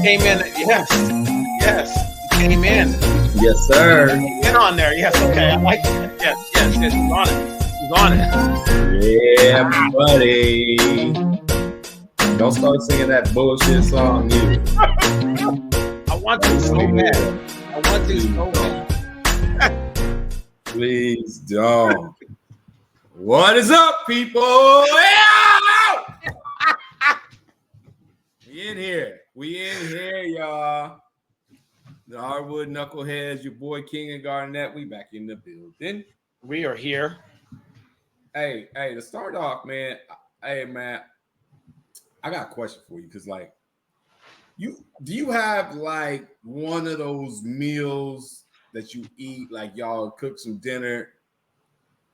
came in. Yes. You came in. Yes, sir. In on there. Yes. Okay. I like that. Yes. He's on it. Yeah, buddy. Don't start singing that bullshit song, you. I want to so bad. Please don't. What is up, people? We in here, y'all. The Hardwood Knuckleheads, your boy King and Garnett. We back in the building. We are here. Hey, to start off, man. Hey, man. I got a question for you, because do you have like one of those meals that you eat, like y'all cook some dinner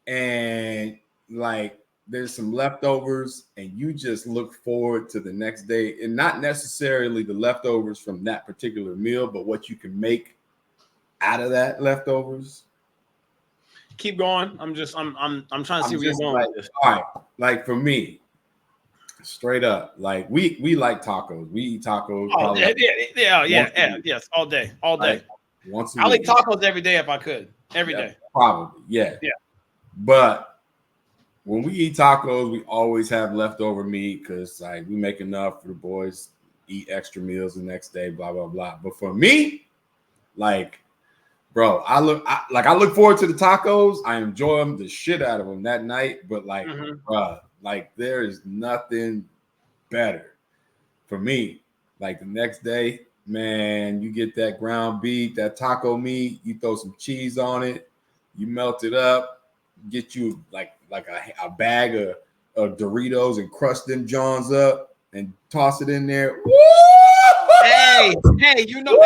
and like there's some leftovers and you just look forward to the next day, and not necessarily the leftovers from that particular meal, but what you can make out of that leftovers? Keep going. I'm trying to see where you're going with this. All right, like for me, straight up, like we like tacos. We eat tacos. Oh, yes, all day. Like, once a I'll week. eat tacos every day if I could. Every day. Probably, yeah. But when we eat tacos, we always have leftover meat because like we make enough for the boys, eat extra meals the next day, blah blah blah. But for me, like, bro, I look forward to the tacos. I enjoy them the shit out of them that night. But like, bro, like there is nothing better for me. Like the next day, man, you get that ground beef, that taco meat, you throw some cheese on it, you melt it up, get you like a bag of Doritos and crush them Johns up and toss it in there. Woo! Hey, you know,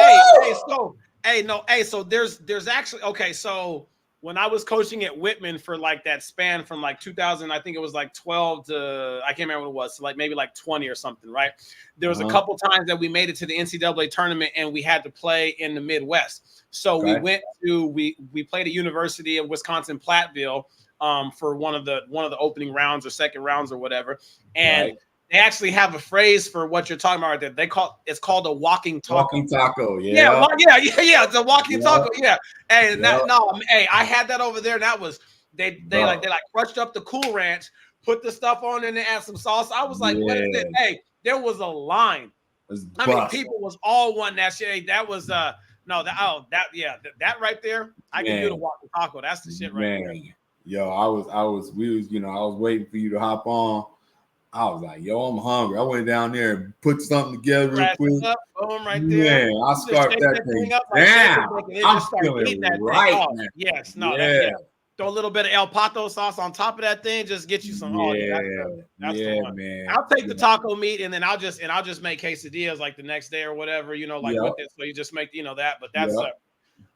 so there's actually, okay, so when I was coaching at Whitman for like that span from like 2000, I think it was like 12 to, I can't remember what it was, so like maybe like 20 or something, right? There was a couple times that we made it to the NCAA tournament and we had to play in the Midwest. So we played at University of Wisconsin Platteville for one of the opening rounds or second rounds or whatever. And they actually have a phrase for what you're talking about right there. It's called a walking taco. Walking taco, yeah. It's a walking taco, yeah. Hey, I had that over there. And that was they crushed up the Cool Ranch, put the stuff on and then add some sauce. I was like, what is it? Hey, there was a line. I mean, people was all wanting that shit. That was that right there. I can do the walking taco. That's the shit right there. Yo, I was waiting for you to hop on. I was like, yo, I'm hungry. I went down there and put something together real quick. Boom, right there. Man, I scarfed that thing down. I'm feeling right now. Yes, throw a little bit of El Pato sauce on top of that thing. Just get you some. That's the one. Man. I'll take the taco meat and then I'll just make quesadillas like the next day or whatever. You know, like with it. So you just make that. But that's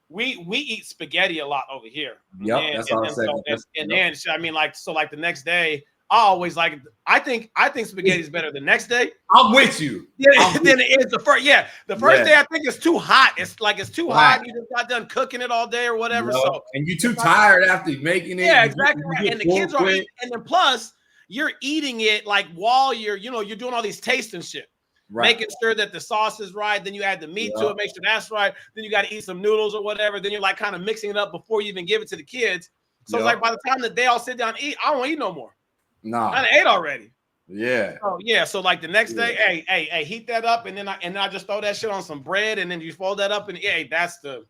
we eat spaghetti a lot over here. That's all I'm saying. Then I mean, like the next day. I think spaghetti is better the next day. I'm with you. Then it is the first. Yeah, the first day I think it's too hot. It's too hot. You just got done cooking it all day or whatever. So and you're too tired after making it. Yeah, exactly. And the kids are eating, and then plus you're eating it like while you're doing all these tasting shit. Right. Making sure that the sauce is right. Then you add the meat to it, make sure that's right. Then you got to eat some noodles or whatever. Then you're like kind of mixing it up before you even give it to the kids. So it's like by the time that they all sit down and eat, I don't eat no more. Nah, I ate already. Yeah. Oh yeah. So like the next day, hey, heat that up, and then I just throw that shit on some bread, and then you fold that up, and that's that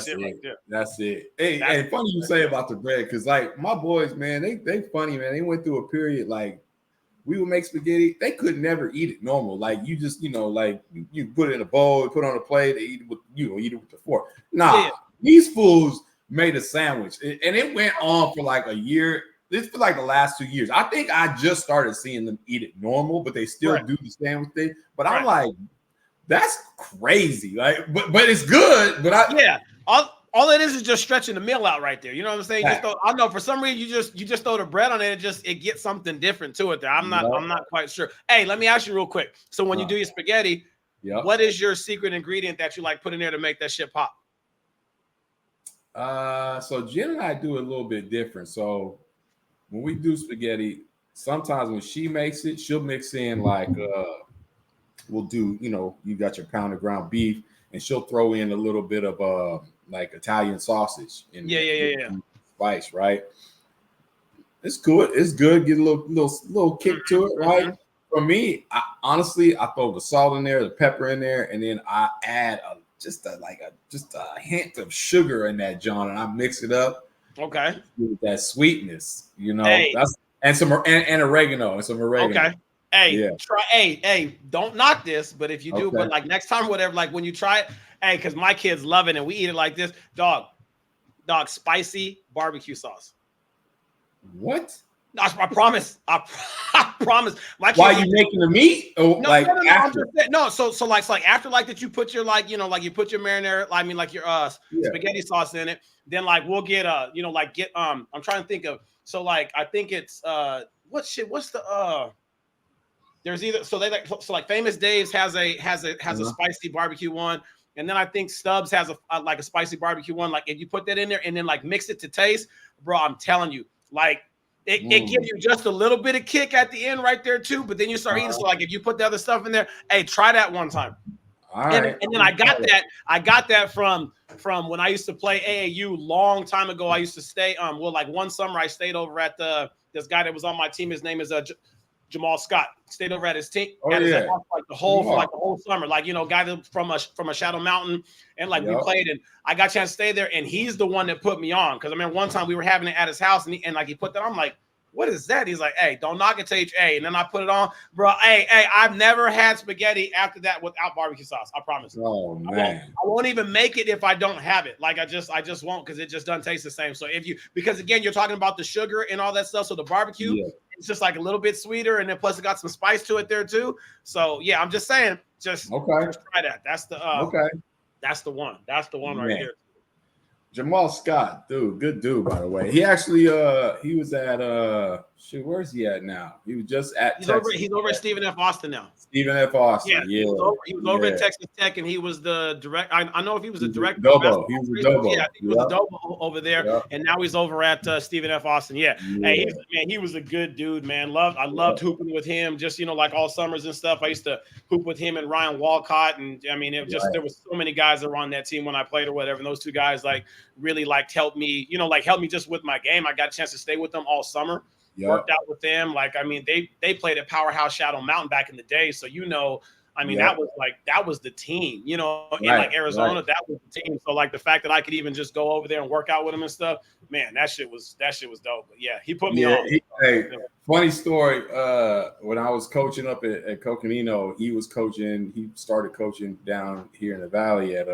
shit right there. That's it. Hey, funny you say about the bread, because like my boys, man, they funny, man. They went through a period like we would make spaghetti. They could never eat it normal. Like you just, like you put it in a bowl, put it on a plate, they eat it with eat it with the fork. Nah, these fools made a sandwich, and it went on for like a year. This for like the last 2 years. I think I just started seeing them eat it normal, but they still do the sandwich thing. But I'm like, that's crazy. Like, but it's good. But all it is just stretching the meal out right there. You know what I'm saying? I know for some reason you just throw the bread on it and it gets something different to it there. I'm not quite sure. Hey, let me ask you real quick. So when you do your spaghetti, what is your secret ingredient that you like put in there to make that shit pop? So Jen and I do it a little bit different. So when we do spaghetti, sometimes when she makes it, she'll mix in like will do, you got your pound of ground beef, and she'll throw in a little bit of like Italian sausage in there. Yeah. Spice, right? It's good. It's good. Get a little kick to it, right? For me, honestly, I throw the salt in there, the pepper in there, and then I add just a hint of sugar in that John, and I mix it up. Okay. With that sweetness, Hey. that's and some and oregano and some oregano. Okay. Hey, yeah. try. Hey, don't knock this, but if you do, but like next time, whatever, like when you try it, hey, because my kids love it and we eat it like this, dog, spicy barbecue sauce. What? I promise. I promise. My kids. Why are you making the meat? Oh, no, like no, after? No, so like after like that, you put your like you put your marinara. I mean like your spaghetti sauce in it. Then like we'll get I'm trying to think of. So like I think it's what's the there's either so they like Famous Dave's has a spicy barbecue one. And then I think Stubbs has a spicy barbecue one. Like if you put that in there and then like mix it to taste, bro, I'm telling you, like it gives you just a little bit of kick at the end right there too. But then you start eating. So like if you put the other stuff in there, hey, try that one time. All right. And then I got that from when I used to play AAU long time ago. I used to stay like one summer I stayed over at this guy that was on my team. His name is Jamal Scott. Stayed over at his team. His house, like the whole summer. Like guy from a Shadow Mountain, and like we played, and I got a chance to stay there. And he's the one that put me on, because I mean one time we were having it at his house, and he put that. I'm like, what is that? He's like, hey, don't knock it till H.A. And then I put it on, bro. Hey, I've never had spaghetti after that without barbecue sauce. I promise. Oh man, I won't even make it if I don't have it. Like I just won't, because it just doesn't taste the same. So because again, you're talking about the sugar and all that stuff. So the barbecue, it's just like a little bit sweeter, and then plus it got some spice to it there too. So yeah, I'm just saying, just try that. That's the That's the one. That's the one right here. Jamal Scott, dude, good dude, by the way. He actually he was at where's he at now? He was just at he's over at Stephen F. Austin now. Stephen F. Austin, yeah. He was over at Texas Tech, and he was the director. I know if he was the director. He was a Dobo. Yeah, I think he was a Dobo over there, and now he's over at Stephen F. Austin. Yeah. Hey, he was a good dude, man. I loved hooping with him. Just like all summers and stuff. I used to hoop with him and Ryan Walcott, and I mean, there was so many guys that were on that team when I played or whatever. And those two guys really helped me, helped me just with my game. I got a chance to stay with them all summer. Worked out with them. Like, I mean, they played at Powerhouse Shadow Mountain back in the day. So, I mean, that was the team, in like Arizona, that was the team. So like the fact that I could even just go over there and work out with him and stuff, man, that shit was dope. But yeah, he put me on. Funny story. When I was coaching up at Coconino, he started coaching down here in the Valley at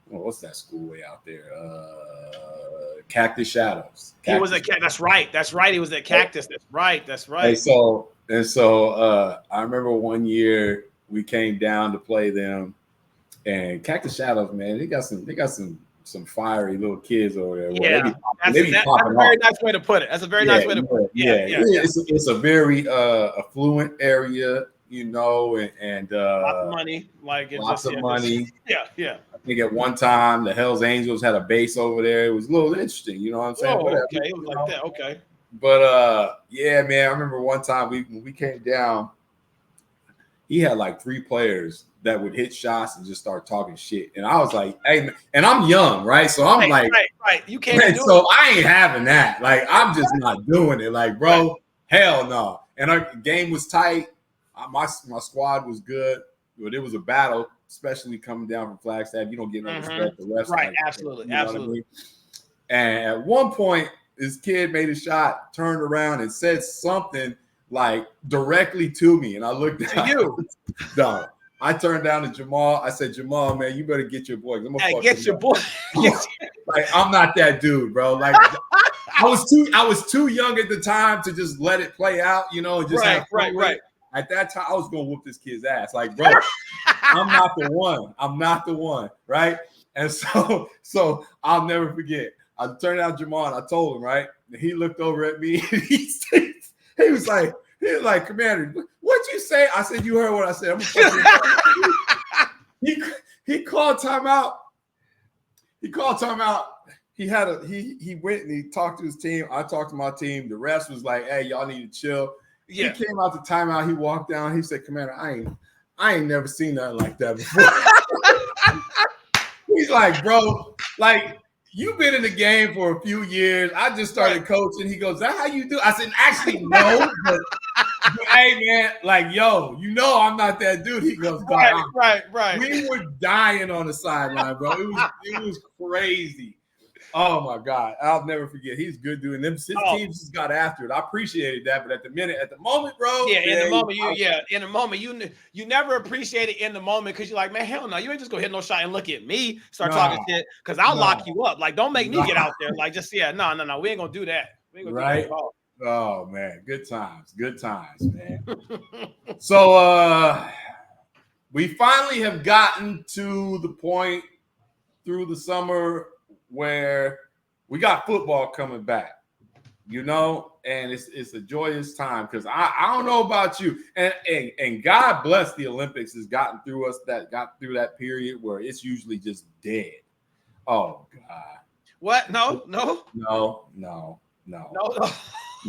what's that school way out there? Cactus Shadows. He was at That's right. He was at Cactus. That's right. Hey, so I remember one year we came down to play them, and Cactus Shadows, man, they got some fiery little kids over there. Yeah, that's a very nice way to put it. That's a very nice way to put it. Yeah. It's a very affluent area, and lots of money, lots of money. Yeah. I think at one time the Hells Angels had a base over there. It was a little interesting, you know what I'm saying? Okay, it was like that. Okay. But yeah, man, I remember one time when we came down, he had like 3 players that would hit shots and just start talking shit. And I was like, hey, man, and I'm young, right? So I'm right. You can't do so I ain't having that. Like, I'm just not doing it. Like, bro, hell no. And our game was tight. My squad was good, but it was a battle, especially coming down from Flagstaff. You don't get no respect. The rest, right? Absolutely. I mean? And at one point, this kid made a shot, turned around, and said something like directly to me, and I looked down. To you, dog. I turned down to Jamal. I said, Jamal, man, you better get your boy. Get your boy. Like, I'm not that dude, bro. Like, I was too young at the time to just let it play out, and just have fun with it. At that time, I was gonna whoop this kid's ass. Like, bro, I'm not the one. I'm not the one, right? And so I'll never forget. I turned down Jamal. And I told him, right? And he looked over at me. And he was like, Commander, what'd you say? I said, you heard what I said. He called timeout. He went and he talked to his team. I talked to my team. The rest was like, hey, y'all need to chill. Yeah. He came out the timeout. He walked down. He said, Commander, I I ain't never seen nothing like that before. He's like, bro, like, you've been in the game for a few years. I just started coaching. He goes, is that how you do? I said, actually, no. But hey, man, like, yo, you know I'm not that dude. He goes, right. We were dying on the sideline, bro. It was crazy. Oh my God, I'll never forget. He's a good dude. And them teams just got after it. I appreciated that, but at the moment, bro. Yeah, in the moment, you never appreciate it in the moment because you're like, man, hell no, you ain't just gonna hit no shot and look at me, start talking shit, because I'll lock you up. Like, don't make me get out there. Like, just no, we ain't gonna do that. We ain't gonna do that at all. Oh man, good times, man. So we finally have gotten to the point through the summer where we got football coming back, and it's a joyous time because I don't know about you, and God bless the Olympics has got through that period where it's usually just dead. Oh God. What? No.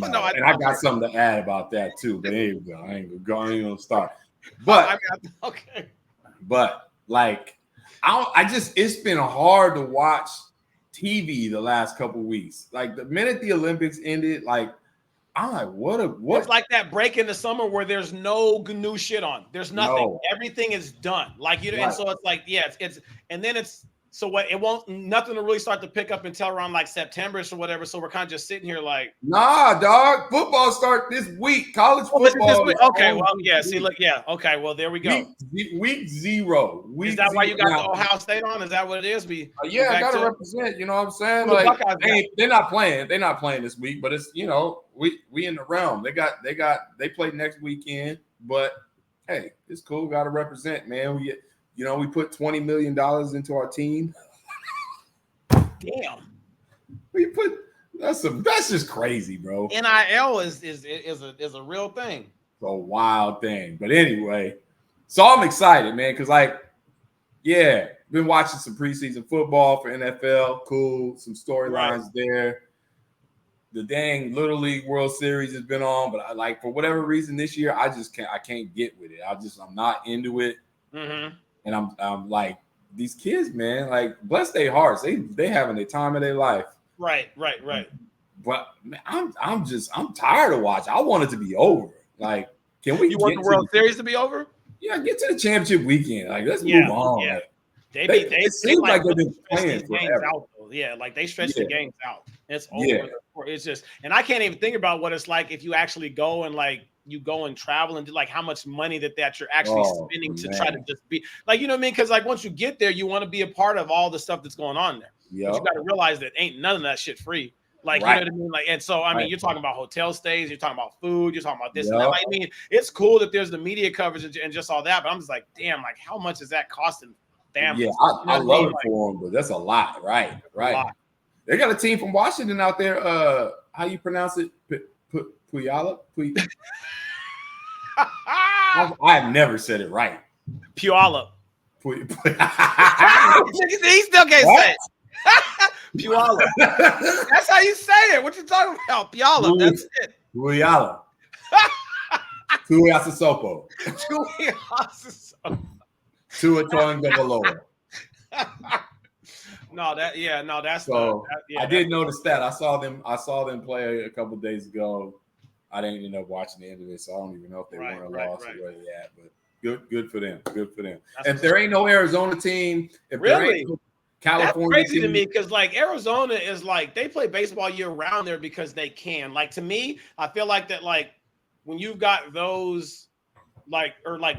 And I got something to add about that too, but here we go. I ain't gonna start. But okay. But like, it's been hard to watch TV the last couple weeks. Like the minute the Olympics ended, like I'm like, what? It's like that break in the summer where there's no new shit on. There's nothing. No. Everything is done. Like and so it's like, it won't nothing to really start to pick up until around like September-ish or whatever. So we're kind of just sitting here like, nah, dog. Football start this week. College football. This week. Okay, well, yeah. See, look, yeah. Okay, well, there we go. Week 0. Is that why you got the Ohio State on? Is that what it is? I gotta represent. You know what I'm saying? Like they're not playing. They're not playing this week, but it's we in the realm. They play next weekend, but hey, it's cool. Got to represent, man. We put $20 million into our team. Damn. That's just crazy, bro. NIL is a real thing. It's a wild thing. But anyway, so I'm excited, man, because been watching some preseason football for NFL. Cool. Some storylines there. The dang Little League World Series has been on, but for whatever reason this year, I can't get with it. I'm not into it. Mm-hmm. And I'm like, these kids, man, like, bless their hearts. They having the time of their life. Right. But man, I'm tired of watching. I want it to be over. Like, can we? You want the World Series to be over? Yeah, get to the championship weekend. Like, let's move on. Yeah. Like, it seems like they've been playing forever. Like they stretch the games out. It's over. Yeah. It's just, and I can't even think about what it's like if you actually go and travel and do like how much money that you're actually spending to try to just be like, you know what I mean? Because like once you get there, you want to be a part of all the stuff that's going on there. But you got to realize that ain't none of that shit free. Like, you know what I mean? Like, and so, I mean, you're talking about hotel stays, you're talking about food, you're talking about this and that. Like, I mean, it's cool that there's the media coverage and just all that, but I'm just like, damn, like, how much is that costing families? Yeah, I love it for them, but that's a lot, right? They got a team from Washington out there. How you pronounce it? Puyallup? I've never said it right. Puyallup. He still can't say it. Puyallup. That's how you say it. What you talking about? Puyallup. That's it. Puyallup. Tuiasosopo. Tua Tagovailoa. That's so. I did notice that. I saw them play a couple days ago. I didn't end up watching the end of it, so I don't even know if they won or lost or where they at. But good for them. Good for them. If there ain't no Arizona team, if there ain't no California that's crazy to me because like Arizona is like they play baseball year round there because they can. Like to me, I feel like that like when you've got those like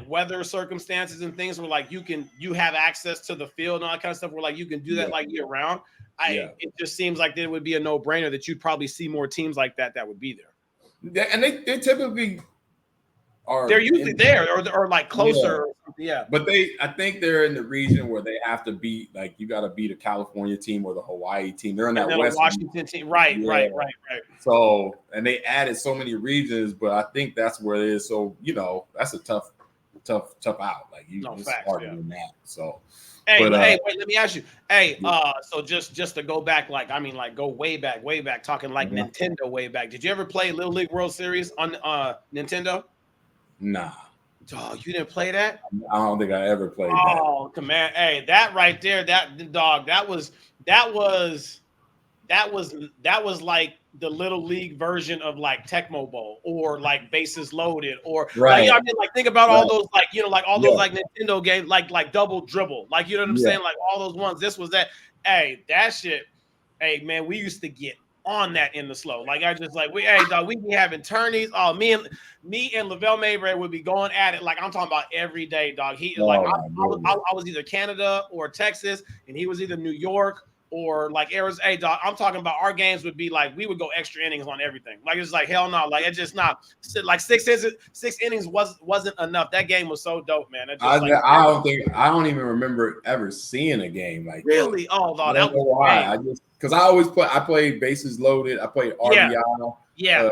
weather circumstances and things where like you have access to the field and all that kind of stuff where like you can do that like year round. It just seems like it would be a no-brainer that you'd probably see more teams like that would be there. And they typically they're usually there or like closer. Yeah. But I think they're in the region where they have to beat, like you got to beat a California team or the Hawaii team. They're in that West Washington team. Right. So, and they added so many regions, but I think that's where it is. So, that's a tough out. Like it's harder than that. So, wait, let me ask you. So just to go back, go way back, talking like Nintendo way back. Did you ever play Little League World Series on Nintendo? Nah. Dog, you didn't play that? I don't think I ever played that. Oh, command! Hey, that right there, that dog, that was like the little league version of like Tecmo Bowl or like Bases Loaded or right. Like I mean, like think about all those like like all those Yeah. like Nintendo games like Double Dribble, like you know what I'm saying, like all those ones. This was that. Hey, that shit. Hey man, we used to get on that in the slow. Like I just like hey dog, we be having tourneys. Oh, me and Lavelle Mayberry would be going at it. Like I'm talking about every day, dog. He I was either Canada or Texas, and he was either New York or like Arizona. Hey dog, I'm talking about our games would be like we would go extra innings on everything. Like it's like hell no, like it's just not like six innings wasn't enough. That game was so dope, man. I don't even remember ever seeing a game like really. That. Oh, dog, I don't know why. I just because I played Bases Loaded. I played RBI. Yeah.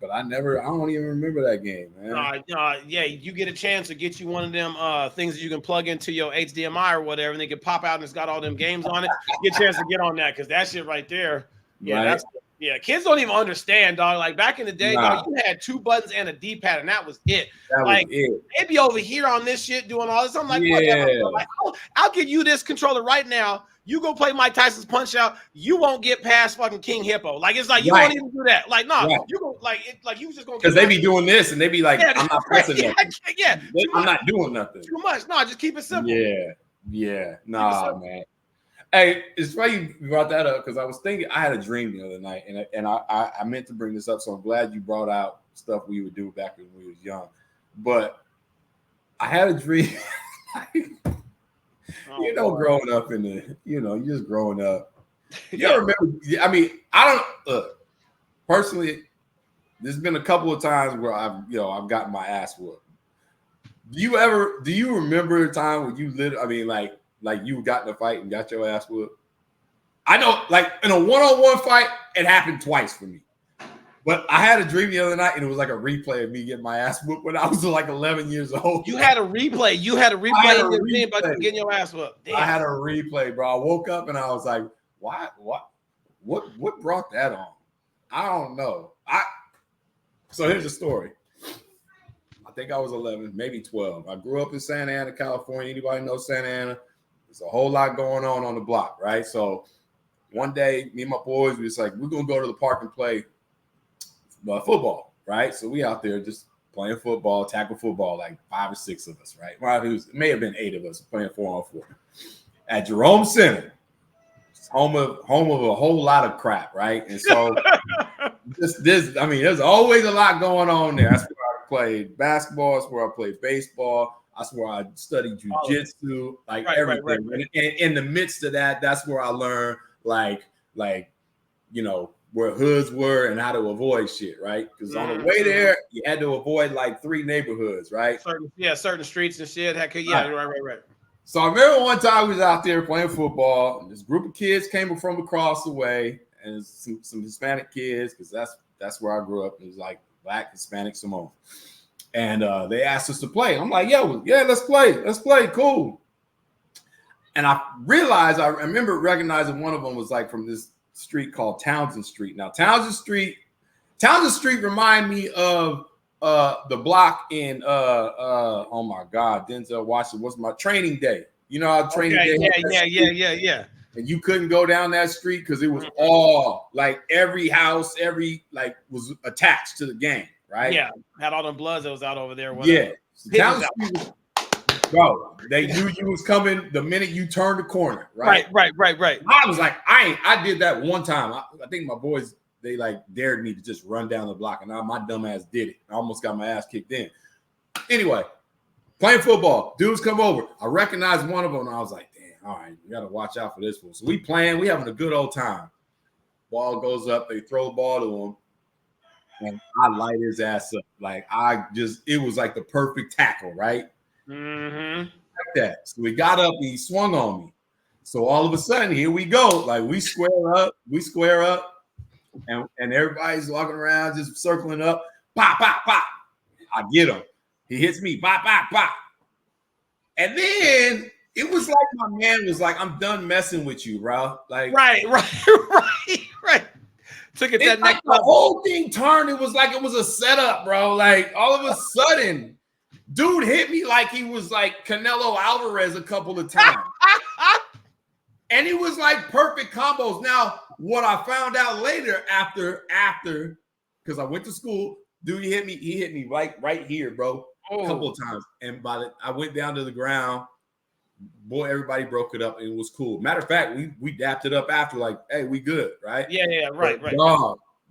But I don't even remember that game, man. Yeah, you get a chance to get you one of them things that you can plug into your HDMI or whatever, and they can pop out and it's got all them games on it. Get a chance to get on that because that shit right there. Yeah, right. Kids don't even understand, dog. Like back in the day, dog, you had 2 buttons and a D-pad, and that was it. They be over here on this shit doing all this. I'm like, whatever. Like, I'll give you this controller right now. You go play Mike Tyson's Punch Out. You won't get past fucking King Hippo. Like it's like you won't even do that. Like you go like you just gonna because they be doing this and they be like, I'm not pressing nothing. I'm not doing nothing. Too much. No, just keep it simple. Yeah. Nah, man. Hey, it's funny you brought that up because I was thinking I had a dream the other night and I meant to bring this up, so I'm glad you brought out stuff we would do back when we was young. But I had a dream. Growing up you just growing up. You remember? I mean, I don't personally. There's been a couple of times where I've gotten my ass whooped. Do you remember a time when you like you got in a fight and got your ass whooped? I know, like in a one-on-one fight, it happened twice for me. But I had a dream the other night, and it was like a replay of me getting my ass whooped when I was like 11 years old. You had a replay. You had a replay in your dream about you getting your ass whooped. Damn. I had a replay, bro. I woke up and I was like, "What brought that on?" I don't know. So here's the story. I think I was 11, maybe 12. I grew up in Santa Ana, California. Anybody know Santa Ana? There's a whole lot going on the block, right? So one day, me and my boys, we was like, we're going to go to the park and play football, right? So we out there just playing football, tackle football, like 5 or 6 of us, right? Well, it may have been 8 of us playing 4-on-4 at Jerome Center, home of a whole lot of crap, right? And so there's always a lot going on there. That's where I played basketball. That's where I played baseball. That's where I studied jujitsu, everything. Right. And in the midst of that, that's where I learned where hoods were and how to avoid shit, right? Because on the way there, you had to avoid like 3 neighborhoods, right? Certain streets and shit. Right. So I remember one time we was out there playing football, and this group of kids came from across the way, and some Hispanic kids, because that's where I grew up. It was like Black, Hispanic, Samoan. And they asked us to play. I'm like, let's play, cool. And I remember recognizing one of them was like from this street called Townsend Street. Now, Townsend Street remind me of the block in oh my God, Denzel Washington. What's my Training Day? You know how Training Day? Yeah. And you couldn't go down that street because it was all like every house, was attached to the game, right? Yeah, had all them bloods that was out over there. Yeah, Townsend Street bro, they knew you was coming the minute you turned the corner, right? Right. I was like, I did that one time. I think my boys, they like dared me to just run down the block, and my dumb ass did it. I almost got my ass kicked in. Anyway, playing football, dudes come over. I recognized one of them, and I was like, damn, all right, we got to watch out for this one. So we having a good old time. Ball goes up, they throw the ball to him, and I light his ass up. Like it was like the perfect tackle, right? Mm-hmm. Like that. So we got up and he swung on me. So all of a sudden, here we go. Like we square up, and everybody's walking around just circling up. Pop, pop, pop. I get him. He hits me. Pop, pop, pop. And then it was like my man was like, I'm done messing with you, bro. Like right. Took it that next. The whole thing turned. It was like it was a setup, bro. Like all of a sudden, Dude hit me like he was like Canelo Alvarez a couple of times. And it was like perfect combos. Now, what I found out later after, because I went to school, dude, he hit me right here, bro, a couple of times. And I went down to the ground. Boy, everybody broke it up and it was cool. Matter of fact, we dapped it up after, like, hey, we good, right? Yeah, right.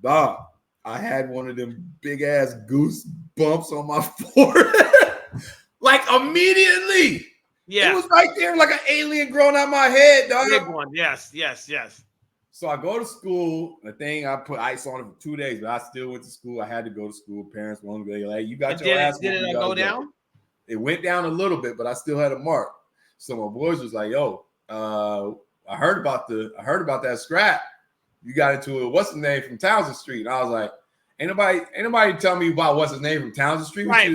Dog, I had one of them big ass goose bumps on my forehead. Like immediately. Yeah. It was right there like an alien growing out my head, dog. Big one. Yes. So I go to school. The thing, I put ice on it for 2 days, but I still went to school. I had to go to school. Parents wanted to go, like, you got your ass. Did it go down? It went down a little bit, but I still had a mark. So my boys was like, yo, I heard about that scrap. You got into it. What's the name from Townsend Street? And I was like, ain't nobody tell me about what's his name from Townsend Street. Right.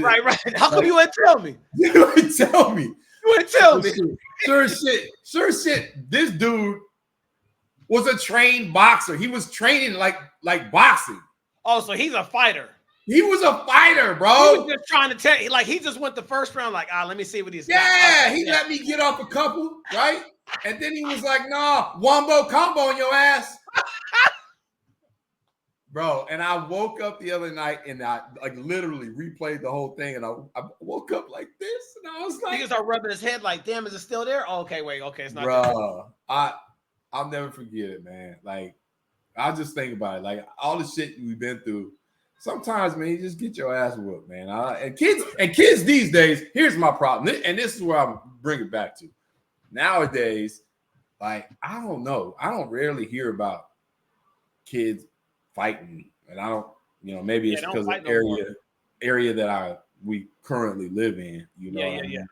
How come you wouldn't tell me? You wouldn't tell me. You wouldn't tell me. Sure shit. This dude was a trained boxer. He was training like boxing. Oh, so he's a fighter. He was a fighter, bro. He was just trying to tell you, like, he just went the first round, like, let me see what he's got. Yeah, he let me get off a couple, right? And then he was like, nah, wambo combo on your ass. Bro, and I woke up the other night and I like literally replayed the whole thing, and I woke up like this, and I was like, he started rubbing his head like, damn, is it still there? Oh, okay, wait, okay, it's not. Bro, I'll never forget it, man. Like, I just think about it, like all the shit we've been through. Sometimes, man, you just get your ass whooped, man. And kids these days, here's my problem, and this is where I bring it back to. Nowadays, like, I don't know, I don't rarely hear about kids fighting, and I don't, maybe it's because of the area that we currently live in, Yeah.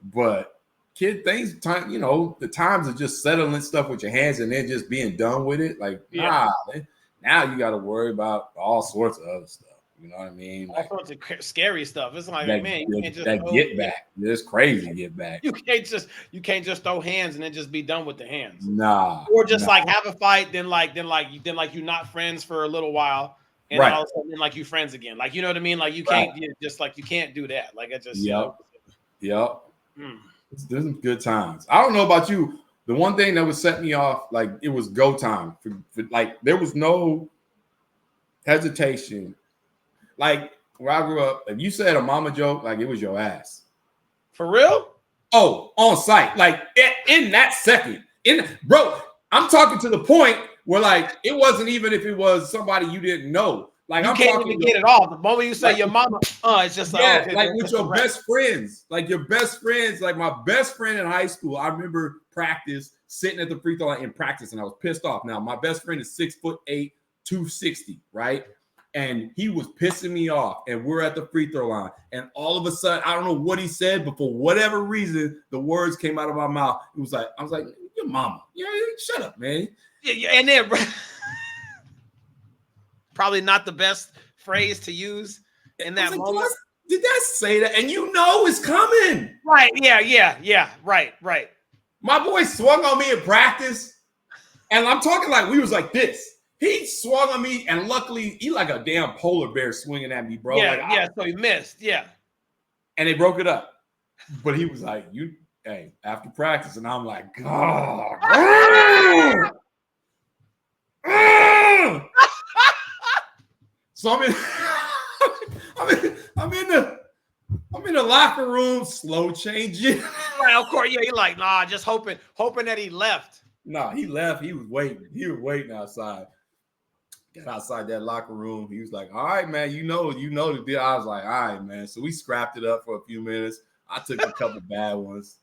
But the times of just settling stuff with your hands and then just being done with it, like, now you got to worry about all sorts of other stuff. You know what I mean? All sorts of scary stuff. It's like, man, you can't just get back. It's crazy get back. You can't just throw hands and then just be done with the hands. Nah. Or just like have a fight, then you're not friends for a little while, and then all of a sudden like you friends again. Like, you know what I mean? Like, you can't you can't do that. Like, I just Yep. There's some good times. I don't know about you. The one thing that would set me off, like, it was go time. For like, there was no hesitation. Like, where I grew up, if you said a mama joke, like, it was your ass. For real? Oh, on site. Like, in that second. Bro, I'm talking to the point where, like, it wasn't even if it was somebody you didn't know. Like, you can't even get it off. The moment you say your mama, it's just like with your best friends. Like, your best friends. Like, my best friend in high school, I remember practice, sitting at the free throw line in practice, and I was pissed off. Now, my best friend is 6'8", 260, right? And he was pissing me off, and we're at the free throw line, and all of a sudden, I don't know what he said, but for whatever reason, the words came out of my mouth. I was like, your mama. Yeah, shut up, man. Yeah, and then probably not the best phrase to use in that moment. Did that say that? And it's coming. Right, yeah, right. My boy swung on me in practice, and I'm talking like we was like this. He swung on me, and luckily, he like a damn polar bear swinging at me, bro. Yeah, so he missed, yeah. And they broke it up. But he was like, hey, after practice, and I'm like, God. So I'm in the locker room, slow changing. Right, of course, yeah. You're like, nah, just hoping that he left. Nah, he left. He was waiting. Outside. Got outside that locker room. He was like, all right, man, you know the deal. I was like, all right, man. So we scrapped it up for a few minutes. I took a couple bad ones,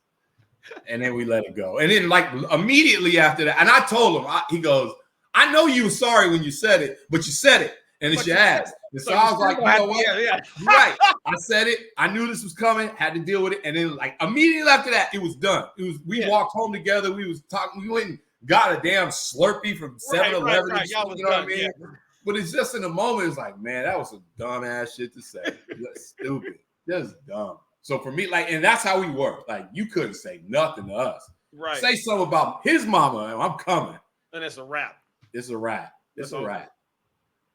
and then we let it go. And then, like, immediately after that, and I told him, he goes, I know you were sorry when you said it, but you said it, and it's your ass. And so I was like, you know what? Yeah. You're right. I said it. I knew this was coming. Had to deal with it. And then, like, immediately after that, it was done. We walked home together. We was talking. We went and got a damn Slurpee from 7-Eleven. Right. You know what I mean? Yeah. But it's just in the moment, it's like, man, that was some dumb ass shit to say. That's stupid. Just dumb. So for me, like, and that's how we were. Like, you couldn't say nothing to us. Right. Say something about his mama, and I'm coming. And it's a wrap. It's a wrap.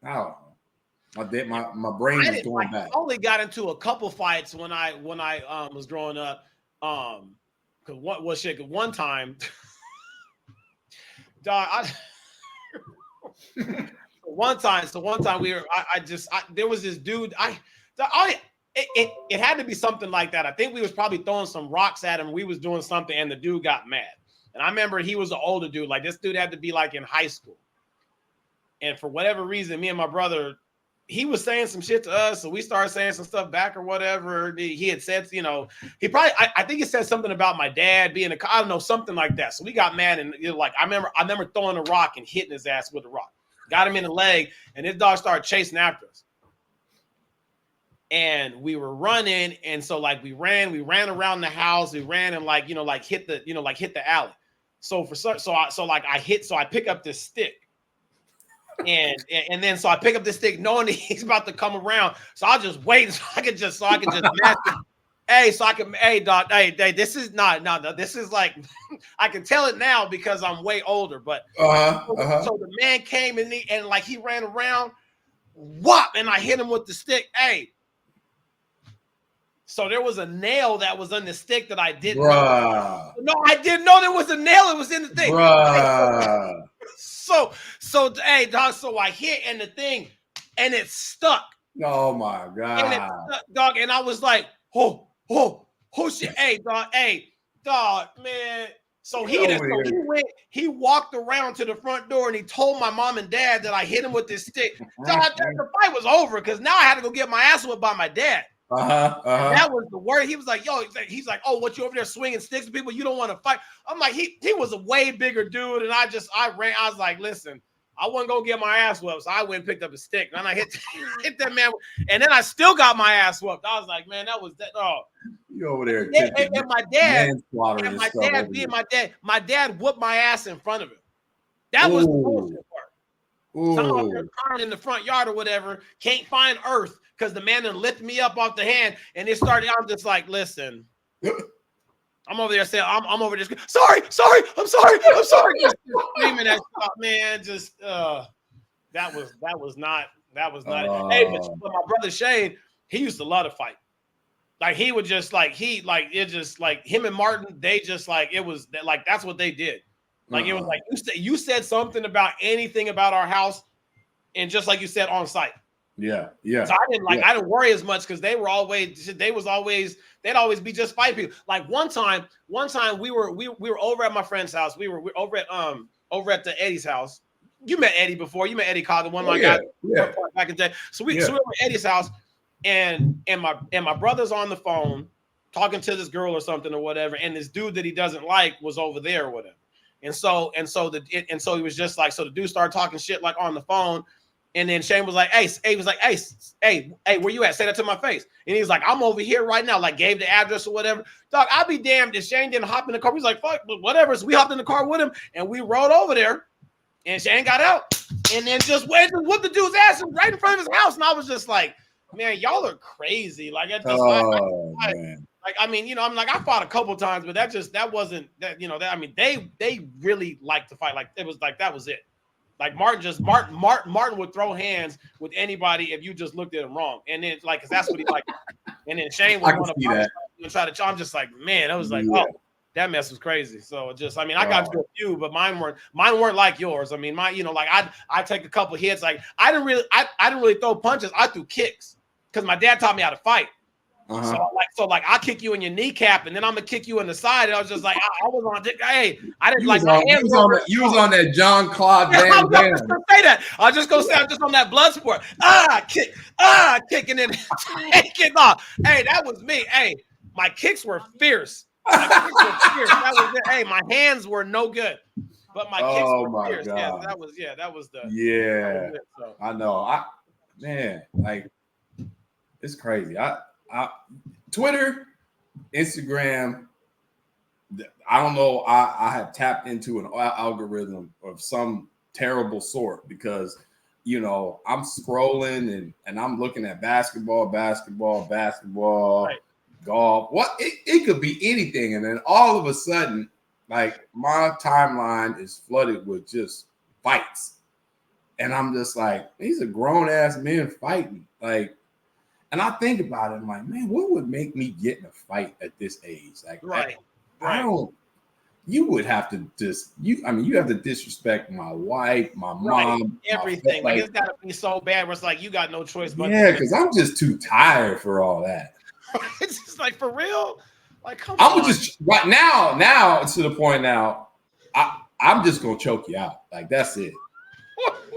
I don't know. My brain was going back. I only got into a couple fights when I was growing up. Cause one time, dog, one time we were. There was this dude. It had to be something like that. I think we was probably throwing some rocks at him. We was doing something, and the dude got mad. And I remember he was an older dude. Like this dude had to be like in high school. And for whatever reason, me and my brother, he was saying some shit to us, so we started saying some stuff back or whatever. He had said, he probably, I think he said something about my dad being I don't know, something like that. So we got mad, and like I remember throwing a rock and hitting his ass with a rock. Got him in the leg, and his dog started chasing after us. And we were running, and so like we ran around the house, we ran and hit the alley. So I pick up this stick. And then so I pick up this stick knowing that he's about to come around. So I'll just wait so I can just match him. Dog, this is this is like I can tell it now because I'm way older, but so the man came and he ran around, whop, and I hit him with the stick. So there was a nail that was on the stick that I didn't know. No, I didn't know there was a nail. It was in the thing. So hey, dog, so I hit and the thing, and it stuck. Oh my God. And it stuck, dog, and I was like, oh shit. Hey, dog, man. So he walked around to the front door and he told my mom and dad that I hit him with this stick. Dog, the fight was over because now I had to go get my ass whipped by my dad. That was the word. He was like, he's like, oh, what, you over there swinging sticks to people? You don't want to fight. I'm like, he was a way bigger dude. And I ran. I was like, listen, I wasn't going to get my ass whooped. So I went and picked up a stick. And I hit that man. And then I still got my ass whooped. I was like, man, that was that. Oh, you over there. And my dad whooped my ass in front of him. That was the bullshit part. So I'm out there crying in the front yard or whatever. Can't find earth. Because the man then lifted me up off the hand and it started. I'm just like, listen, I'm over there saying, I'm over there. Sorry, I'm sorry. Just screaming at stuff, man. Just that was not it. Hey, but my brother Shane, he used to love to fight. Like he would just like him and Martin, they just like it was like that's what they did. Like it was like you said something about anything about our house, and just like you said on site. Yeah. So I didn't worry as much because they'd always be just fighting people. Like one time we were over at my friend's house. We were over at the Eddie's house. You met Eddie before. You met Eddie Coggin, one of my guys back in the day. So we were at Eddie's house, and my brother's on the phone talking to this girl or something or whatever, and this dude that he doesn't like was over there or whatever. And so he was just like, so the dude started talking shit like on the phone. And then Shane was like, hey, where you at? Say that to my face. And he was like, I'm over here right now. Like gave the address or whatever. Dog, I'll be damned if Shane didn't hop in the car. He's like, fuck, whatever. So we hopped in the car with him and we rode over there. And Shane got out and then just went and whooped the dude's ass right in front of his house. And I was just like, man, y'all are crazy. Like, man. Like, I mean, I'm like, I fought a couple times, but that wasn't that, I mean, they really liked to fight. Like, it was like, that was it. Like Martin would throw hands with anybody if you just looked at him wrong, and then like, cause that's what he liked. And then Shane would want to try to. I'm just like, man, I was like, oh, that mess was crazy. So I got to a few, but mine weren't like yours. I mean, I take a couple hits. Like I didn't really throw punches. I threw kicks because my dad taught me how to fight. So I kick you in your kneecap, and then I'm gonna kick you in the side. And I was just like, I was on. Hey, I didn't like. You was on that John Claude Van Damme. I was gonna say that. I was just gonna say I'm just on that blood sport. Kick, and then take it off. Hey, that was me. Hey, my kicks were fierce. That was it. Hey, my hands were no good, but my kicks were fierce. God. Yeah, that was the. Yeah, so. I know. Like it's crazy. Twitter, Instagram, I don't know. I have tapped into an algorithm of some terrible sort because, I'm scrolling and I'm looking at basketball, right. Golf. What it could be anything. And then all of a sudden, like my timeline is flooded with just fights. And I'm just like, these are grown ass men fighting. Like, and I think about it, I'm like, man, what would make me get in a fight at this age? Like, I don't. You would have to you have to disrespect my wife, my mom, everything. Like, it's gotta be so bad where it's like you got no choice but because I'm just too tired for all that. It's just like, for real. Like, come on. Just right now to the point now, I'm just gonna choke you out. Like, that's it.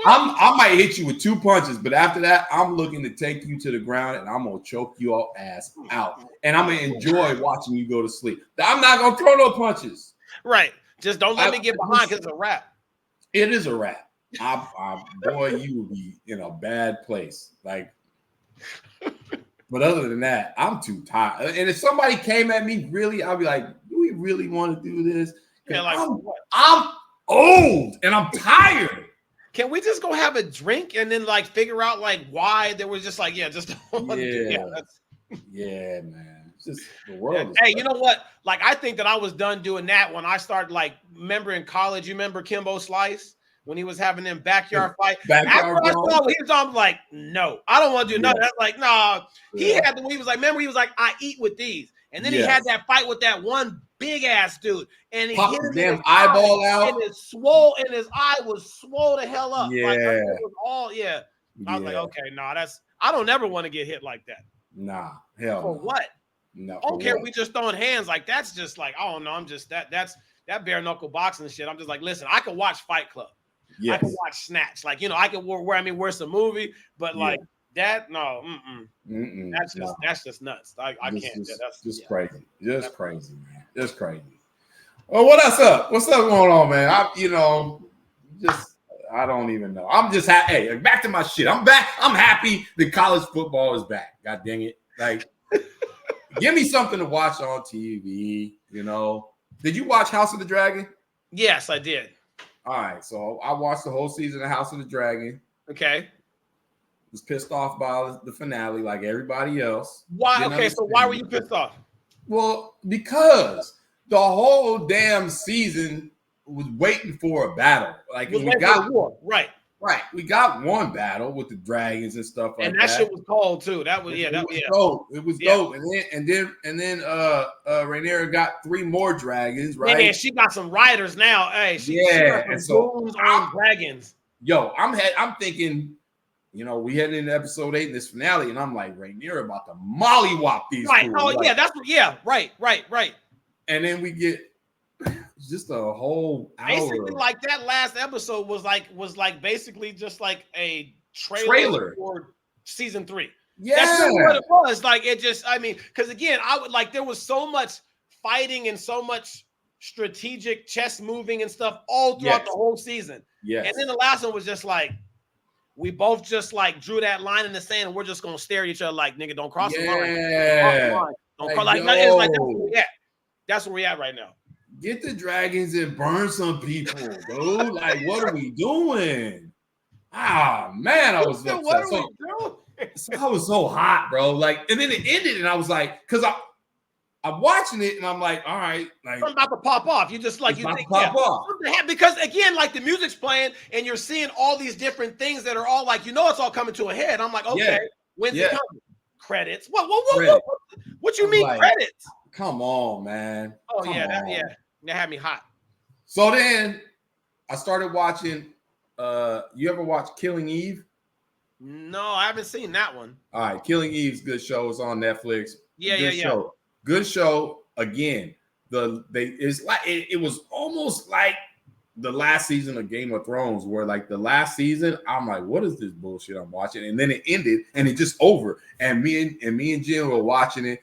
I might hit you with 2 punches, but after that, I'm looking to take you to the ground and I'm gonna choke your ass out. And I'm gonna enjoy watching you go to sleep. I'm not gonna throw no punches. Right. Just don't let me get behind, because it's a wrap. It is a wrap. Boy, you will be in a bad place. Like, but other than that, I'm too tired. And if somebody came at me, really, I'd be like, do we really want to do this? Yeah, like, I'm old and I'm tired. Can we just go have a drink and then like figure out like why there was just like, just yeah, man. It's just the world. Hey, you know what? Like, I think that I was done doing that when I started, like, remember in college, you remember Kimbo Slice when he was having them backyard fight? After I saw what he was on, I'm like, no, I don't want to do nothing. That's like, nah. He had the, he was like, remember, he was like, I eat with these. And then he had that fight with that one big ass dude, and he hit his damn eyeball out, and his eye was swole the hell up. Like, it was all I was like, okay, nah, I don't ever want to get hit like that. Nah, hell. For what? No, I don't care. We just throwing hands. Like, that's just like, I don't know. I'm just that's bare knuckle boxing shit. I'm just like, listen, I can watch Fight Club. Yes. I can watch Snatch. Like, I can wear some movie, but like that, no, that's just nuts. I can't. That's just crazy. Just crazy, man. Just crazy. Well, what's up? What's up going on, man? I don't even know. I'm just happy. Hey, back to my shit. I'm back. I'm happy that college football is back. God dang it. Like, give me something to watch on TV, Did you watch House of the Dragon? Yes, I did. All right. So I watched the whole season of House of the Dragon. Okay. Was pissed off by the finale like everybody else. Why? Okay, so why were you pissed off? Well, because the whole damn season was waiting for a battle. Like, we got war. Right. We got one battle with the dragons and stuff like that. And that shit was cold too. That was dope. It was dope. And then Rhaenyra got 3 more dragons, right? Yeah, she got some riders now. Hey, she got some on dragons. Yo, I'm thinking, we heading into episode 8 in this finale, and I'm like, Rhaenyra about to mollywop these. Right. Fools. Oh, like, yeah, right. And then we get just a whole hour. Basically, like, that last episode was like basically just like a trailer for season 3. Yeah, that's what it was. Like, it just, because again, there was so much fighting and so much strategic chess moving and stuff all throughout the whole season. Yeah, and then the last one was just like, we both just like drew that line in the sand, and we're just gonna stare at each other like, nigga, don't cross the line. Don't cross, it's like that's where we at right now. Get the dragons and burn some people, dude. Like, what are we doing? Ah, man, I was upset. What are we doing? I was so hot, bro. Like, and then it ended, and I was like, because I'm watching it, and I'm like, all right, like, I'm about to pop off. You just like, you think, pop off. Because again, like, the music's playing, and you're seeing all these different things that are all like, it's all coming to a head. I'm like, okay, when's it coming? Credits. What you mean, like, credits? Come on, man. Oh, that had me hot. So then I started watching. You ever watch Killing Eve? No, I haven't seen that one. All right, Killing Eve's good show. It's on Netflix. Yeah. Good show. Again, it was almost like the last season of Game of Thrones, where like the last season, I'm like, what is this bullshit I'm watching? And then it ended, and it just over. And me and Jen were watching it,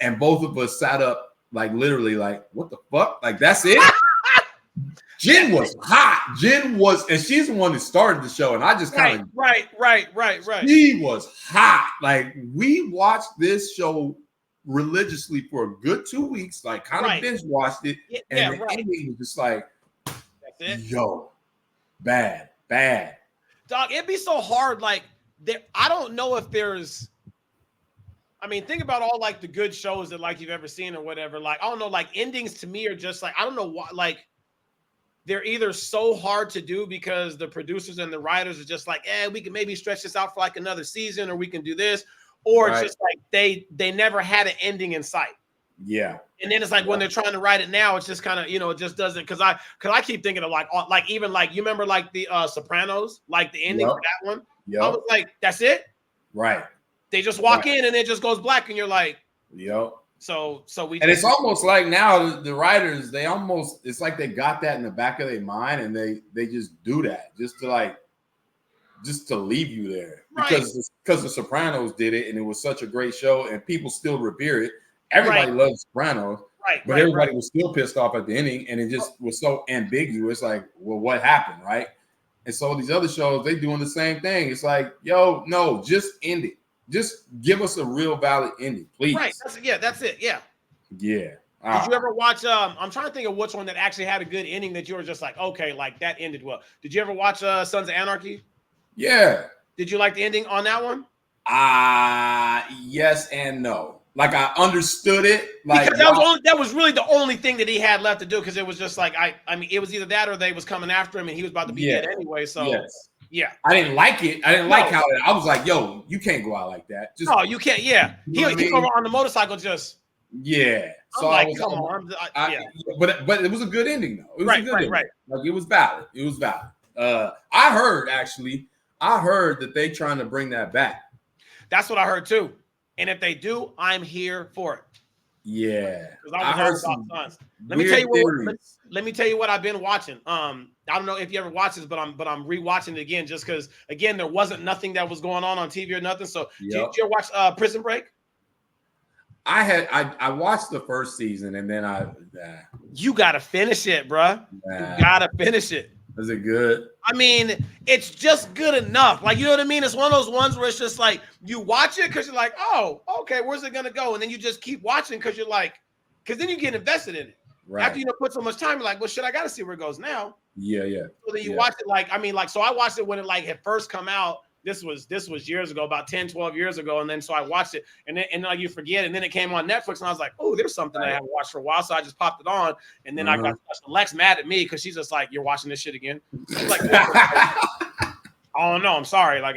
and both of us sat up, like, literally, like, what the fuck? Like, that's it? Jen was hot. And she's the one that started the show, and I just kind of right. She was hot. Like, we watched this show religiously for a good 2 weeks, like, kind of binge watched it, and the ending was just like, that's it. Yo, bad. Dog, it'd be so hard. Like, I don't know if there's. Think about all like the good shows that like you've ever seen or whatever. Like, I don't know, like, endings to me are just like, I don't know why. Like, they're either so hard to do because the producers and the writers are just like, we can maybe stretch this out for like another season, or we can do this, or it's just like they never had an ending in sight. Yeah. And then it's like when they're trying to write it now, it's just kind of, it just doesn't, because I keep thinking of like even like, you remember like the Sopranos, like the ending for that one. I was like, that's it, right? They just walk in and it just goes black, and you're like, So it's almost like now the writers, it's like they got that in the back of their mind, and they just do that just to leave you there, because the Sopranos did it, and it was such a great show, and people still revere it. Everybody loves Sopranos, but everybody was still pissed off at the ending, and it just was so ambiguous. Like, well, what happened, right? And so these other shows, they doing the same thing. It's like, yo, no, just end it. Just give us a real valid ending, please. Right. That's it. Yeah. Yeah. Did you ever watch? I'm trying to think of which one that actually had a good ending that you were just like, okay, like that ended well. Did you ever watch Sons of Anarchy? Yeah. Did you like the ending on that one? Yes and no. Like, I understood it. Like, because that was really the only thing that he had left to do, because it was just like I mean, it was either that or they was coming after him and he was about to be dead anyway. So yeah, I didn't like it. I didn't like how I was like, yo, you can't go out like that. No, you can't. Yeah, he come on the motorcycle just. Yeah. So I was like, come on. But it was a good ending though. It was a good ending. Right. Like, it was valid. It was valid. I heard that they trying to bring that back. That's what I heard too. And if they do, I'm here for it. Yeah. I heard some Let me tell you what I've been watching. I don't know if you ever watched this, but I'm rewatching it again just because, again, there wasn't nothing that was going on TV or nothing. So did you ever watch Prison Break? I watched the first season, and then you gotta finish it, bruh. You gotta finish it. Is it good? I mean, it's just good enough. Like, you know what I mean? It's one of those ones where it's just like, you watch it because you're like, oh, okay, where's it going to go? And then you just keep watching because you're like, because then you get invested in it. Right. After you put so much time, you're like, well, shit, I got to see where it goes now. Yeah. So then you watch it so I watched it when it had first come out. This was years ago, about 10, 12 years ago. And then so I watched it, and then you forget. And then it came on Netflix, and I was like, oh, there's something I haven't watched for a while. So I just popped it on. And then I got Lex mad at me because she's just like, you're watching this shit again. I'm like, oh no, I'm sorry. Like,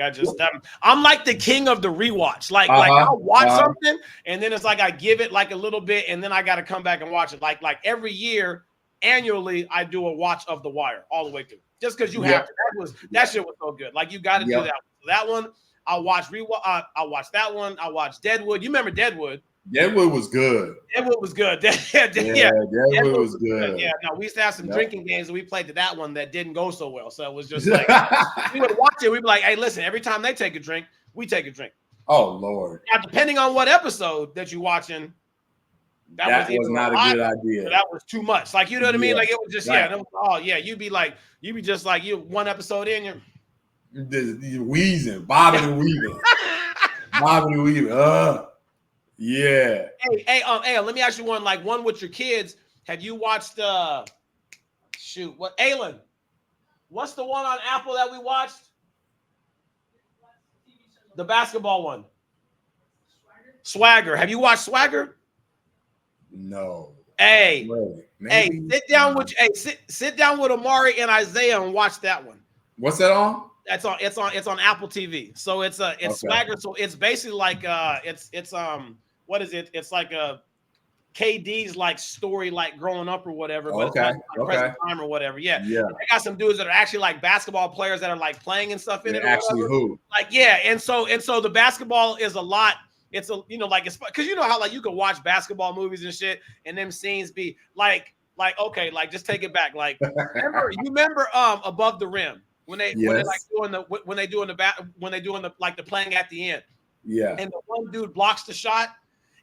I'm like the king of the rewatch. Like I'll watch something, and then it's like I give it like a little bit, and then I got to come back and watch it. Like every year, annually, I do a watch of The Wire all the way through. Just because you have to. That shit was so good. Like, you got to do that. That one, I'll watch that one. I'll watch Deadwood. You remember Deadwood? Deadwood was good. Deadwood was good. Deadwood was good. Yeah, no, we used to have some drinking games, and we played to that one that didn't go so well. So it was just like, we would watch it. We'd be like, hey, listen, every time they take a drink, we take a drink. Oh, Lord. Now, depending on what episode that you're watching, that was not a good idea. That was too much. Like, you know what I mean? Like, it was just, you'd be just like, you one episode in, you're wheezing, bobbing and weaving. Yeah. Hey, let me ask you one. Like, one with your kids. Have you watched? Aylin? What's the one on Apple that we watched? The basketball one. Swagger. Have you watched Swagger? No. Hey, sit down with Amari and Isaiah and watch that one. What's that on? It's on Apple TV. So it's Swagger. So it's basically like what is it? It's like a KD's like story, like growing up or whatever. But it's present time or whatever. Yeah. They got some dudes that are actually like basketball players that are like playing and stuff in it. Actually, who? Like, yeah. And so the basketball is a lot. It's it's because you know how like you can watch basketball movies and shit, and them scenes be like okay, like just take it back. Like, remember Above the Rim. When they doing the like the playing at the end. Yeah. And the one dude blocks the shot,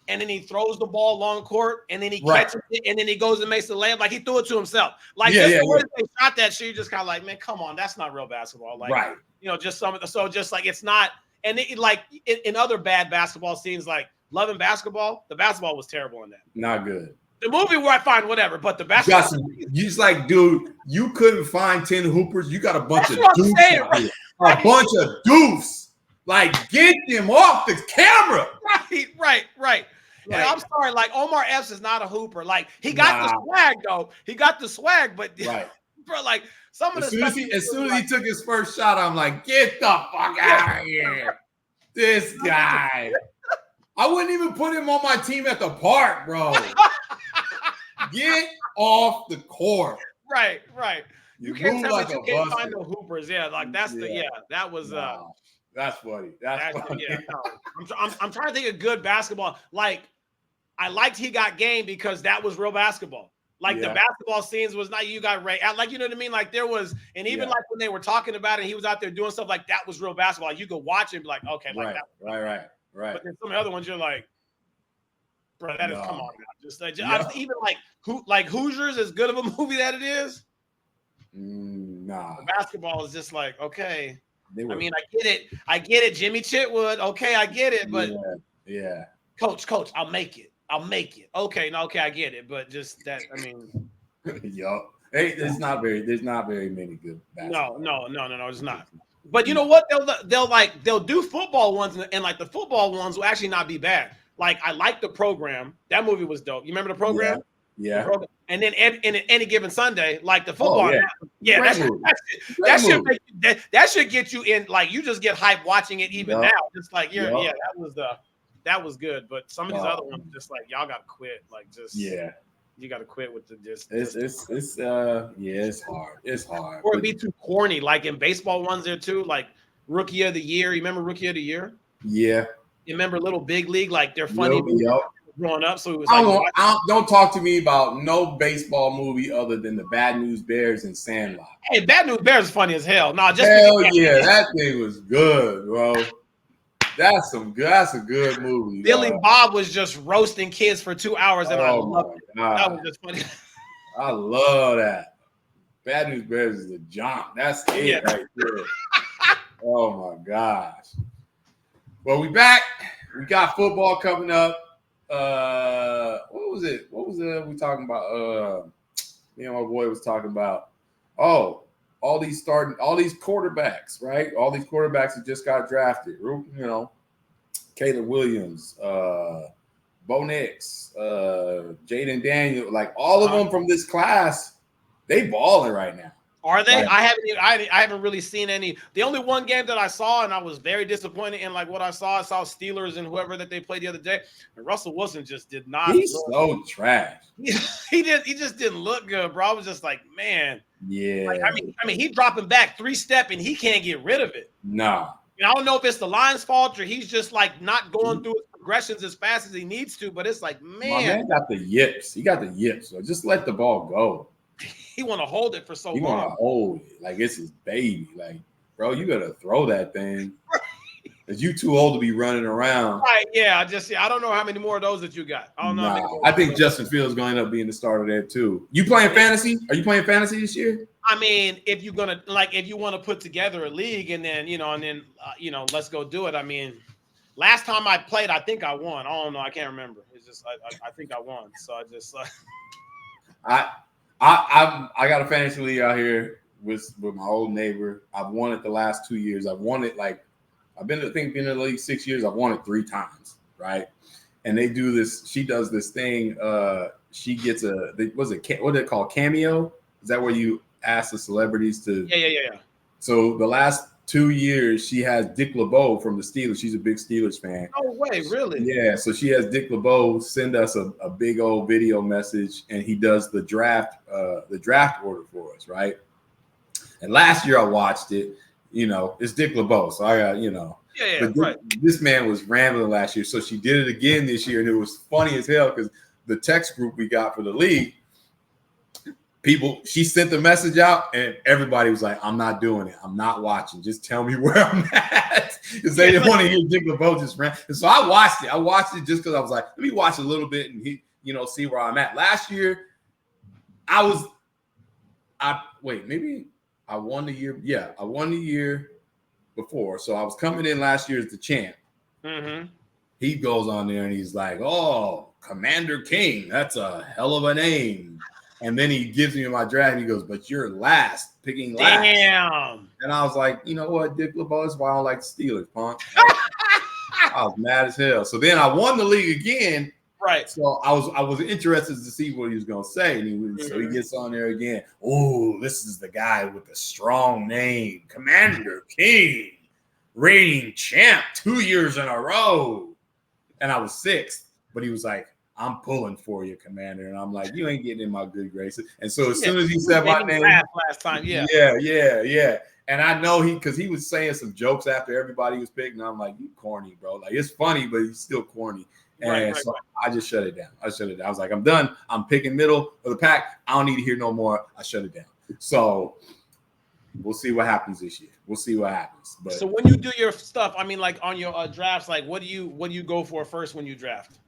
and then he throws the ball long court, and then he catches it, and then he goes and makes the layup. Like, he threw it to himself. Like, the way they shot that shit, you're just kind of like, man, come on, that's not real basketball. Like, just some of the just like it's not. And like in other bad basketball scenes, like Love and Basketball, the basketball was terrible in that. Not good. The movie where I find whatever, but the basketball. You just like, dude, you couldn't find 10 hoopers. You got a bunch of doofs out here. A bunch of doofs. Like, get them off the camera. Right. And I'm sorry, like Omar Epps is not a hooper. Like, he got the swag though. He got the swag, but bro. Like some of the stuff. As soon as he took his first shot, I'm like, get the fuck out of here. This guy. I wouldn't even put him on my team at the park, bro. Get off the court. Right. You can't tell me you can't find no hoopers. Yeah, like that was that's funny. That's funny. Yeah, no. I'm trying to think of good basketball. Like I liked he got game because that was real basketball. Like the basketball scenes was not you got Ray. Like you know what I mean? Like there was, and even like when they were talking about it, he was out there doing stuff like that was real basketball. Like, you could watch it and be like, okay, like that. Right. But then some of the other ones, you're like, bro, that is come on now. Just even like Hoosiers, as good of a movie that it is. Nah. The basketball is just like, okay. I mean, I get it. Jimmy Chitwood. Okay, I get it. But yeah. Coach, I'll make it. Okay, I get it. But just that, I mean. Yup. Hey, there's not very many good basketball. No, it's not. But you know what? They'll do football ones, and like the football ones will actually not be bad. Like I like the program. That movie was dope. You remember the program? Yeah. The program. And then in any given Sunday, like the football. That should get you in. Like you just get hyped watching it even now. Just like that was good. But some of these other ones, just like y'all got to quit. Like just you got to quit with the just. It's hard. It's hard. Or it'd be too corny. Like in baseball ones there too. Like Rookie of the Year. You remember Rookie of the Year? Yeah. You remember Little Big League? Like they're funny growing up. So it was don't talk to me about no baseball movie other than the Bad News Bears and Sandlot. Hey, Bad News Bears is funny as hell. Nah, just that thing was good, bro. That's a good movie. Billy Bob was just roasting kids for 2 hours, and I loved it. That was just funny. I love that. Bad News Bears is a jump. That's it right there. Oh my gosh. Well, we back. We got football coming up. What was it? We talking about? Me and my boy was talking about. Oh, all these quarterbacks, right? All these quarterbacks that just got drafted. You know, Caleb Williams, Bo Nix, Jaden Daniel, like all of them from this class, they balling right now. Are they? Like, I haven't really seen any. The only one game that I saw, and I was very disappointed in like what I saw Steelers and whoever that they played the other day. And Russell Wilson just did not. He's so trash. He just didn't look good, bro. I was just like, man. Yeah. Like, I mean, he dropping back 3-step and he can't get rid of it. Nah. I don't know if it's the line's fault or he's just like not going through his progressions as fast as he needs to. But it's like, man, my man got the yips. He got the yips. So just let the ball go. He want to hold it for so long. He want to hold it like it's his baby. Like, bro, you got to throw that thing. Because you too old to be running around. Right, yeah. I don't know how many more of those that you got. I don't know. I think Justin Fields is going to end up being the starter there too. You playing fantasy? Are you playing fantasy this year? I mean, if you want to put together a league and then, let's go do it. I mean, last time I played, I think I won. I don't know. I can't remember. It's just, I think I won. So I just, I got a fantasy league out here with my old neighbor. I've won it the last 2 years. I've won it I've been in the league 6 years. I've won it 3 times, right? And they do this. She does this thing. She gets what do they call cameo? Is that where you ask the celebrities to? Yeah. So the last 2 years, she has Dick LeBeau from the Steelers. She's a big Steelers fan. No way, really? Yeah. So she has Dick LeBeau send us a big old video message, and he does the draft order for us, right? And last year I watched it. It's Dick LeBeau, so I got Yeah, right. This man was rambling last year, so she did it again this year, and it was funny as hell because the text group we got for the league. She sent the message out, and everybody was like, I'm not doing it. I'm not watching. Just tell me where I'm at. Because they didn't want to hear Dick LeBeau just rant. And so I watched it. I watched it just because I was like, let me watch a little bit and see where I'm at. Last year, I won the year. Yeah, I won the year before. So I was coming in last year as the champ. Mm-hmm. He goes on there and he's like, oh, Commander King. That's a hell of a name. And then he gives me my draft and he goes, but you're picking last. Damn. And I was like, you know what, Dick LeBeau, that's why I don't like the Steelers, punk. I was mad as hell. So then I won the league again. Right. So I was interested to see what he was gonna say, and so he gets on there again. Oh, this is the guy with the strong name, Commander King, reigning champ 2 years in a row. And I was sixth, but he was like, "I'm pulling for you, Commander," and I'm like, "You ain't getting in my good graces." And so as soon as he said my name, last time, yeah. And I know because he was saying some jokes after everybody was picked, and I'm like, "You corny, bro. Like it's funny, but he's still corny." And so I just shut it down. I was like, I'm done. I'm picking middle of the pack. I don't need to hear no more. I shut it down. So we'll see what happens this year. We'll see what happens. But so when you do your stuff, I mean, like on your drafts, like what do you go for first when you draft?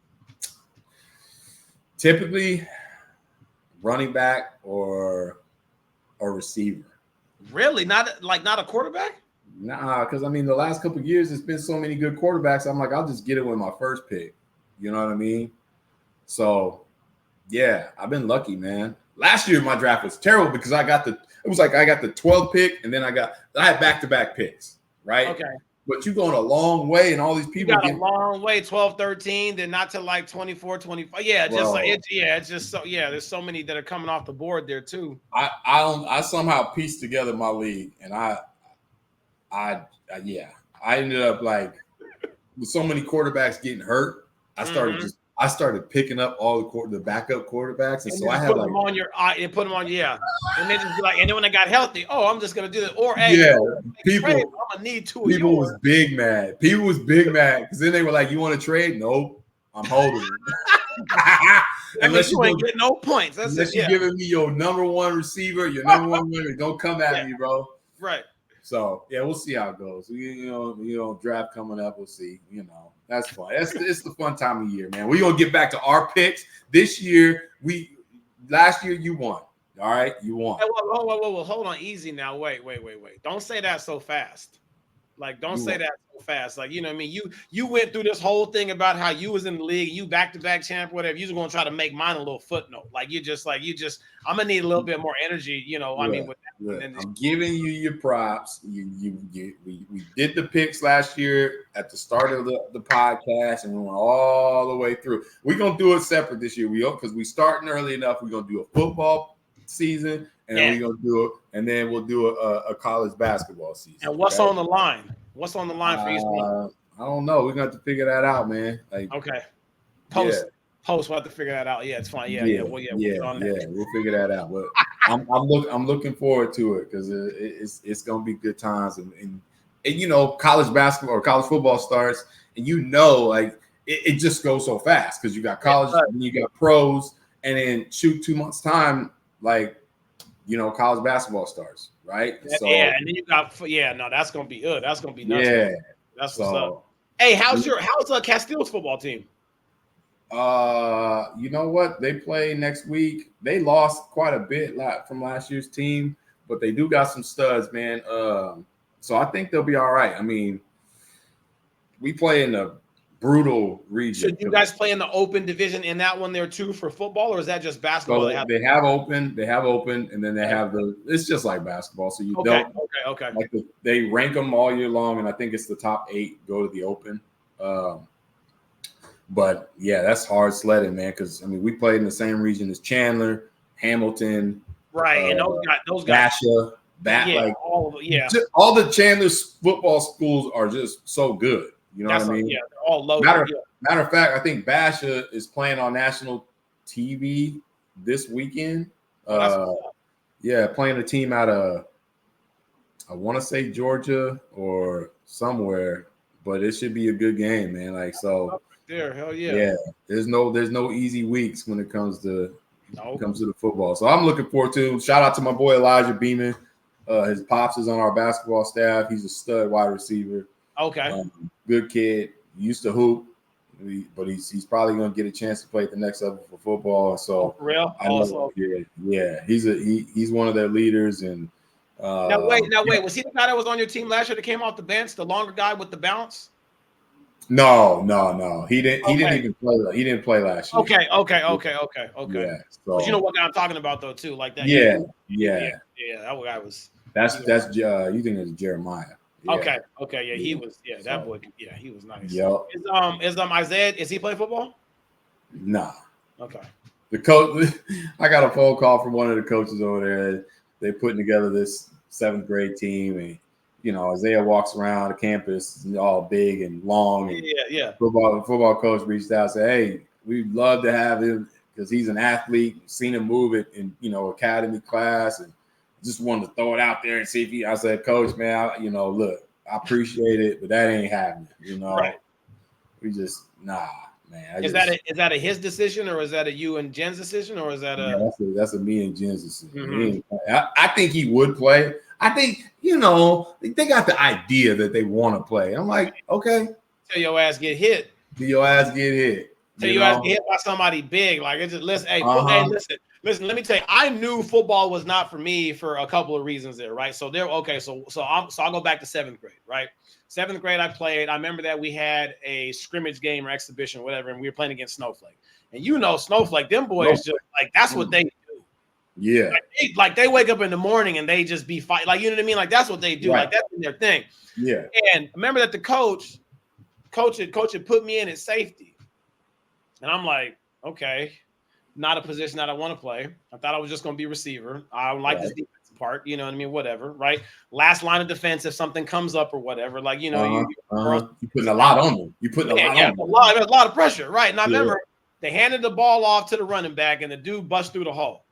Typically, running back or a receiver. Really? Not a quarterback? Nah, because I mean, the last couple of years, there's been so many good quarterbacks. I'm like, I'll just get it with my first pick. You know what I mean? So, yeah, I've been lucky, man. Last year, my draft was terrible because I got the 12th pick, and then I had back-to-back picks, right? Okay. But you're going a long way, and all these people got a long way, 12, 13, then not to like 24, 25. Yeah, just like it's just so there's so many that are coming off the board there too. I somehow pieced together my league, and I ended up like with so many quarterbacks getting hurt. I started picking up all the backup quarterbacks, and so I had put them on your eye and put them on and then just be like, and then when I got healthy, I'm just gonna do that. Or people, I'm gonna need two. People was big mad. People was big mad because then they were like, "You want to trade? Nope, I'm holding it." Unless you ain't getting no points. That's unless you're giving me your number one receiver, your number one winner, don't come at me, bro. Right. So we'll see how it goes. Draft coming up, we'll see. That's fun. It's the fun time of year, man. We're gonna get back to our picks this year. Last year you won. All right, you won. Hey, whoa, hold on, easy now. Wait. Don't say that so fast. Like, don't say that so fast. Like, you know what I mean? You went through this whole thing about how you was in the league, you back-to-back champ, whatever. You was gonna try to make mine a little footnote. Like I'm gonna need a little bit more energy, I mean, with that. I'm giving you your props. We did the picks last year at the start of the podcast, and we went all the way through. We're gonna do it separate this year. Because we starting early enough. We're gonna do a football season, and then we're gonna do it, and then we'll do a college basketball season. And what's on the line? What's on the line for each one? I don't know. We're gonna have to figure that out, man. Like, okay. Post. We'll have to figure that out. Yeah, it's fine. We'll figure that out. But I'm looking forward to it because it's gonna be good times, and college basketball or college football starts, and like it just goes so fast because you got college and you got pros, and then 2 months time, like college basketball starts, right? So and then you got that's gonna be good. That's gonna be nuts. Yeah, that's what's up. Hey, how's Castile's football team? You know what? They play next week. They lost quite a bit from last year's team, but they do got some studs, man. So I think they'll be all right. I mean, we play in a brutal region. Should you guys play in the open division in that one there too for football, or is that just basketball? So they have open, and then they have it's just like basketball. So you don't. Okay. Like they rank them all year long, and I think it's the top 8 go to the open. But yeah, that's hard sledding, man. Because I mean, we played in the same region as Chandler, Hamilton, right? And those guys, Basha, all the Chandler's football schools are just so good. You know what I mean? Yeah, they're all loaded. Matter of fact, I think Basha is playing on national TV this weekend. Playing a team out of I want to say Georgia or somewhere, but it should be a good game, man. Like so. There, hell yeah. Yeah, there's no easy weeks when it comes to the football. So I'm looking forward to. Shout out to my boy Elijah Beeman. His pops is on our basketball staff. He's a stud wide receiver. Okay. Good kid. Used to hoop, but he's probably gonna get a chance to play at the next level for football. So for real? Also. Yeah. He's one of their leaders. And now wait. Was he the guy that was on your team last year that came off the bench? The longer guy with the bounce? No. He didn't even play. He didn't play last year. Okay. Yeah. So, but you know what guy I'm talking about though too, like that. Yeah. That guy was. That's you think it's Jeremiah. Yeah. Okay. Yeah, he was. Yeah, that boy. Yeah, he was nice. Yep. Is Isaiah? Is he play football? Nah. Okay. The coach, I got a phone call from one of the coaches over there. They're putting together this 7th grade team, and Isaiah walks around the campus, all big and long. And yeah. Football coach reached out and said, "Hey, we'd love to have him because he's an athlete. Seen him move it in academy class, and just wanted to throw it out there and see if he." I said, "Coach, man, look, I appreciate it, but that ain't happening. Right. We just nah." Man, is that a his decision, or is that a you and Jen's decision, or is that that's a me and Jen's decision. Mm-hmm. I think he would play. I think they got the idea that they want to play. I'm like, okay, till your ass get hit. Till your ass get hit. Till your ass get hit by somebody big. Like it's just listen. Hey, listen. Let me tell you. I knew football was not for me for a couple of reasons there, right? So I'll go back to 7th grade, right? 7th grade, I played. I remember that we had a scrimmage game or exhibition, whatever, and we were playing against Snowflake. And Snowflake, them boys just like that's what they do. Yeah. Like they wake up in the morning and they just be fight. Like, you know what I mean? Like that's what they do. Right. Like that's their thing. Yeah. And remember that the coach had put me in at safety. And I'm like, okay, not a position that I want to play. I thought I was just going to be receiver. I like this defensive part, you know what I mean? Whatever, right? Last line of defense if something comes up or whatever. Like, you're putting a lot on them. You're putting a lot on them. A lot of pressure, right? And I remember they handed the ball off to the running back and the dude busts through the hole.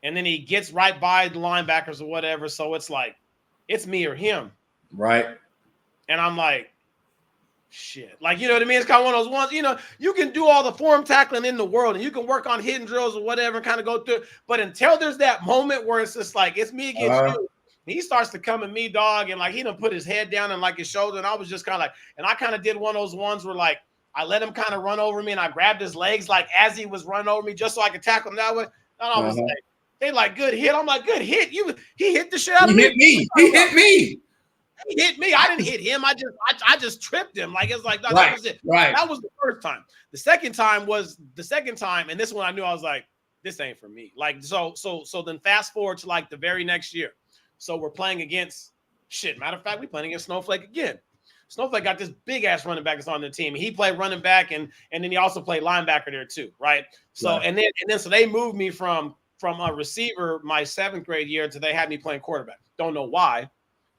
And then he gets right by the linebackers or whatever. So it's like, it's me or him. Right. And I'm like, shit. Like, you know what I mean? It's kind of one of those ones, you can do all the form tackling in the world and you can work on hidden drills or whatever and kind of go through it. But until there's that moment where it's just like, it's me against you, he starts to come at me, dog. And like, he done put his head down and like his shoulder. And I was just kind of like, and I kind of did one of those ones where like, I let him kind of run over me and I grabbed his legs like as he was running over me just so I could tackle him that way. And I was like, they like, good hit. I'm like, good hit. He hit the shit out of me. He hit me. He hit me. I didn't hit him. I just tripped him. Like it's like that was it. Right. That was the first time. The second time, and this one I knew I was like, this ain't for me. Like so then fast forward to like the very next year. So we're playing against matter of fact, we're playing against Snowflake again. Snowflake got this big ass running back that's on the team. He played running back and then he also played linebacker there too, right? So and then so they moved me from a receiver my 7th grade year to they had me playing quarterback. Don't know why,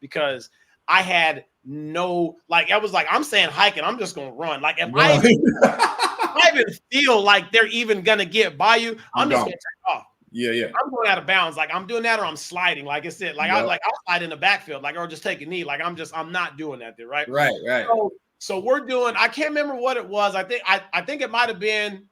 because I had no, like, I was like, I'm saying hike and I'm just going to run. Like, if I even feel like they're even going to get by you, I'm just going to take off. Yeah. I'm going out of bounds. Like, I'm doing that or I'm sliding. Like I said, like, I'll slide in the backfield, like, or just take a knee. Like, I'm not doing that there, right? Right. So we're doing, I can't remember what it was. I think it might have been,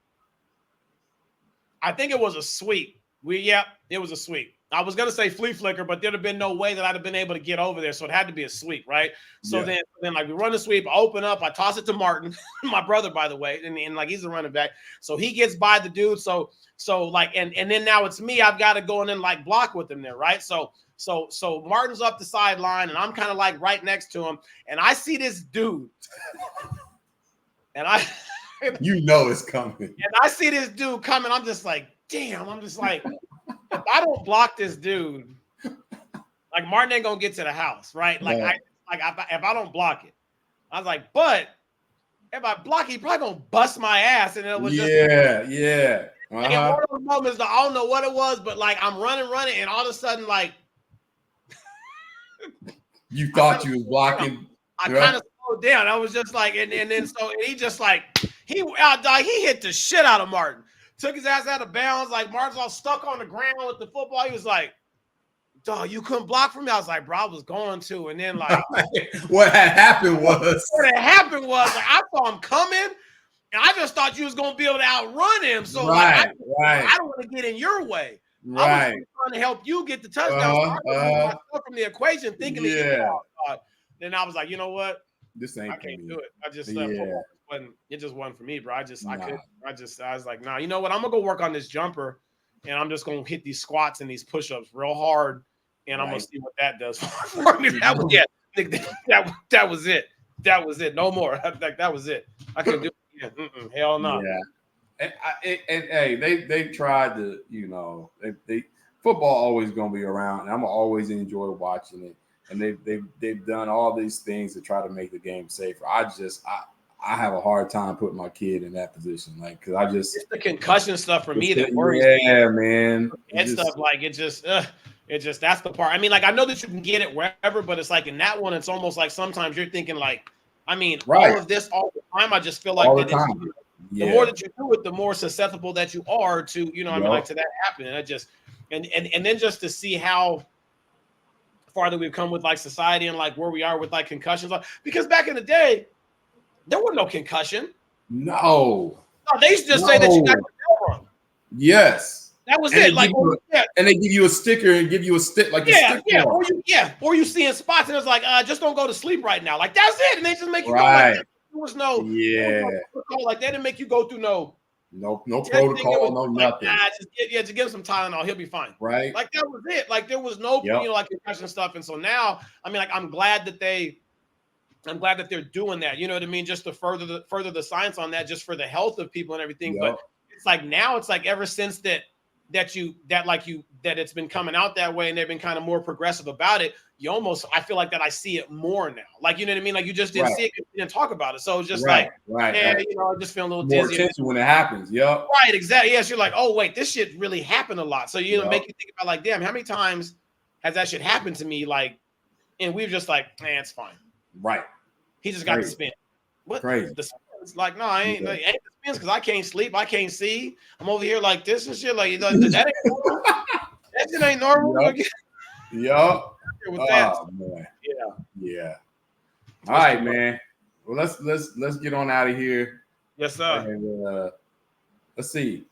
I think it was a sweep. It was a sweep. I was going to say flea flicker, but there'd have been no way that I'd have been able to get over there. So it had to be a sweep, right? So then like we run the sweep, I open up, I toss it to Martin, my brother, by the way. And like, he's a running back. So he gets by the dude. So like, and then now it's me, I've got to go in and like block with him there. Right. So Martin's up the sideline and I'm kind of like right next to him. And I see this dude and it's coming. And I see this dude coming. I'm just like, damn. I'm just like, if I don't block this dude, like Martin ain't gonna get to the house, right? Like if I don't block it, I was like, but if I block it, he probably gonna bust my ass, and it was just Like in one of those moments, I don't know what it was, but like I'm running, and all of a sudden, like you thought you was blocking. I kind of slowed down. I was just like, and then he just like he hit the shit out of Martin. Took his ass out of bounds. Like Martin's all stuck on the ground with the football. He was like, dog, you couldn't block for me. I was like, bro, I was going to. And then like what had happened was like I saw him coming and I just thought you was gonna be able to outrun him. So I don't want to get in your way. Right. I was trying to help you get the touchdown. From the equation, thinking then I was like, you know what? This ain't I can't do it. I just it just wasn't for me, bro. I was like, nah, you know what? I'm gonna go work on this jumper and I'm just gonna hit these squats and these push-ups real hard and I'm gonna see what that does for me. That was that was it. That was it. No more. Like that was it. I couldn't do it again. Hell no. Yeah. And hey, they tried to, they football always gonna be around, and I'm always enjoy watching it. And they've done all these things to try to make the game safer. I have a hard time putting my kid in that position, like because I just it's the concussion stuff for me that worries me. Yeah, man. And stuff like it just that's the part. I mean, like I know that you can get it wherever, but it's like in that one, it's almost like sometimes you're thinking like, I mean, all of this all the time. I just feel like all that the time. The more that you do it, the more susceptible that you are to, I mean, like to that happening. I just and then just to see how far that we've come with like society and like where we are with like concussions, because back in the day, there was no concussion. No, they used to just say that you got your bell rung. Yes. That was it. Like, and they give you a sticker and give you a stick, like or you see in spots and it's like, just don't go to sleep right now. Like that's it, and they just make you go like that. There was no protocol. Like they didn't make you go through no protocol, no nothing. Just give him some Tylenol, he'll be fine. Right. Like that was it. Like there was no like concussion stuff. And so now, I mean, like I'm glad that they're doing that. You know what I mean? Just to further the science on that, just for the health of people and everything. But it's like now, it's like ever since that it's been coming out that way and they've been kind of more progressive about it, I feel like that I see it more now. Like, you know what I mean? Like you just didn't see it, you didn't talk about it. So it's just I just feel a little more dizzy. attention when it happens. Yep. Right, exactly. Yes, you're like, oh wait, this shit really happened a lot. So make you think about like, damn, how many times has that shit happened to me? Like, and we're just like, man, it's fine. Right. He just got the spin. What? Crazy. It's like, no, I ain't. Like, ain't the spins because I can't sleep. I can't see. I'm over here like this and shit. Like that ain't normal. That shit ain't normal. Yup. Oh man. Yeah. All right, man. Well, let's get on out of here. Yes, sir. And let's see.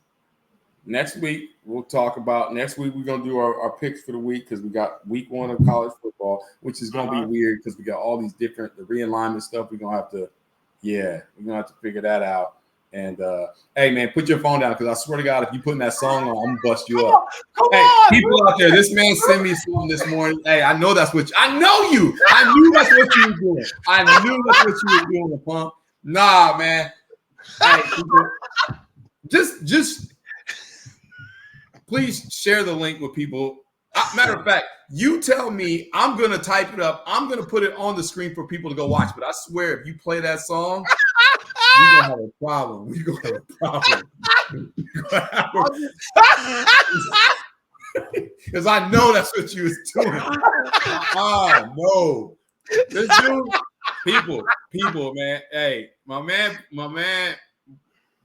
Next week we'll talk about. Next week we're gonna do our picks for the week because we got week 1 of college football, which is gonna be weird because we got all these different realignment stuff. We're gonna have to figure that out. And hey man, put your phone down because I swear to God, if you putting that song on, I'm gonna bust you up. Come on, people out there, this man sent me something this morning. Hey, I know that's what I know you. I knew that's what you were doing. I knew that's what you were doing, the pump. Nah, man. Hey, people, just please share the link with people. Matter of fact, you tell me, I'm going to type it up. I'm going to put it on the screen for people to go watch. But I swear, if you play that song, we're going to have a problem. We're going to have a problem. Because I know that's what you was doing. Oh, no. This dude, people, man. Hey, my man.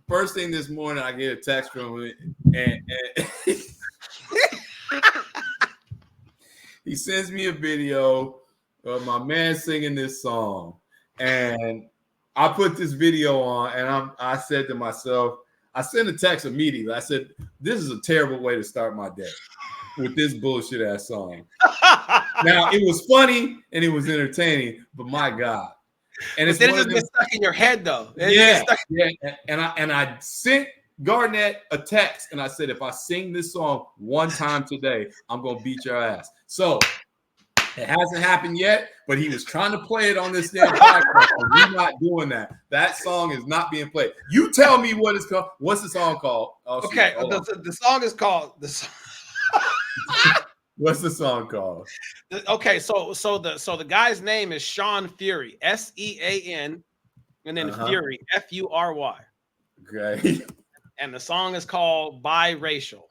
First thing this morning, I get a text from him, and he sends me a video of my man singing this song, and I put this video on, and I said to myself, I sent a text immediately. I said, "This is a terrible way to start my day with this bullshit ass song." Now it was funny and it was entertaining, but my God. And it's just get stuck in your head, though. Yeah. And I sent Garnett a text, and I said, if I sing this song one time today, I'm gonna beat your ass. So it hasn't happened yet, but he was trying to play it on this damn podcast. We're not doing that. That song is not being played. You tell me what it's called. What's the song called? Oh, okay, the song is called What's the song called? Okay, so the guy's name is Sean Fury, SEAN, and then Fury, FURY. Okay. And the song is called Biracial.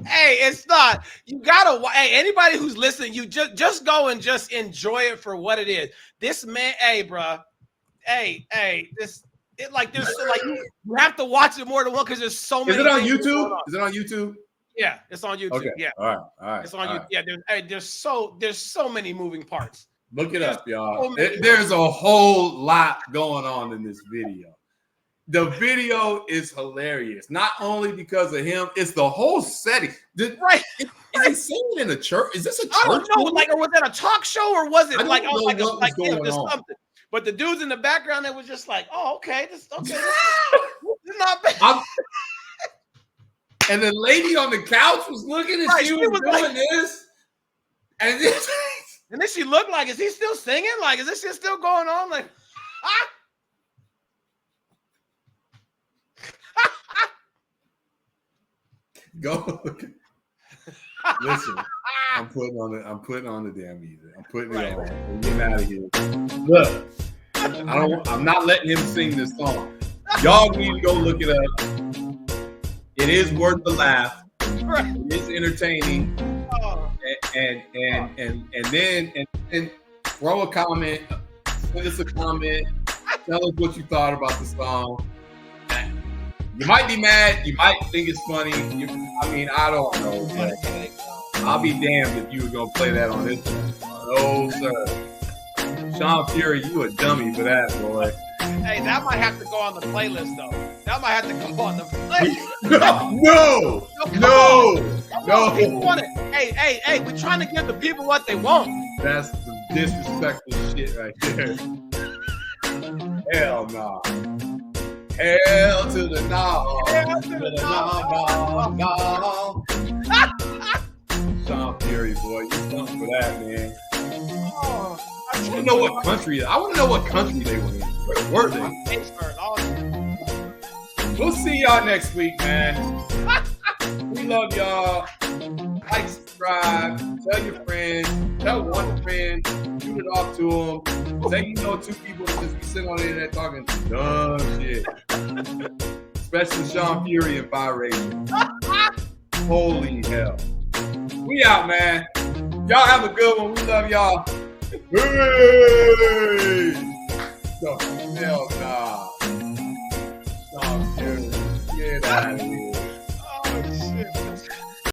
Hey, it's not. You gotta. Hey, anybody who's listening, you just go and just enjoy it for what it is. This man, hey, bro, hey, this. It like there's like you have to watch it more than one because there's so many. Is it on YouTube? Is it on YouTube? Yeah, it's on YouTube. Okay. Yeah. All right. It's on YouTube. Yeah, there's so many moving parts. Look it up, y'all. There's a whole lot going on in this video. The video is hilarious. Not only because of him, it's the whole setting. Right. Is he singing in a church? Is this a church? I don't know. Like, or was that a talk show, or was it like something? But the dudes in the background that was just like, oh, okay, this is not bad. And the lady on the couch was looking and she was doing like, this. And then she looked like, is he still singing? Like, is this shit still going on? Like, go. Listen, I'm putting on the damn music. I'm putting it on. I'm getting out of here. Look, I'm not letting him sing this song. Y'all need to go look it up. It is worth the laugh. It is entertaining. And then throw a comment, send us a comment, tell us what you thought about the song. You might be mad, you might think it's funny. I don't know. But I'll be damned if you were gonna play that on this one. No, sir. Sean Fury, you a dummy for that, boy. Hey, that might have to go on the playlist, though. That might have to go on the playlist. No. People want it. Hey, we're trying to give the people what they want. That's the disrespectful shit right there. Hell nah. Hell to the no. Hell to the no. Sean Fury, boy, you something for that, man. I want to know what country they were in. Where were they? We'll see y'all next week, man. We love y'all. Like, subscribe, tell your friends, tell one friend, shoot it off to them. Say you know two people that just be sitting on the internet talking dumb shit. Especially Sean Fury and Biracial. Holy hell. We out, man. Y'all have a good one. We love y'all. Hey! No, hell nah. Sean Fury, get out of here.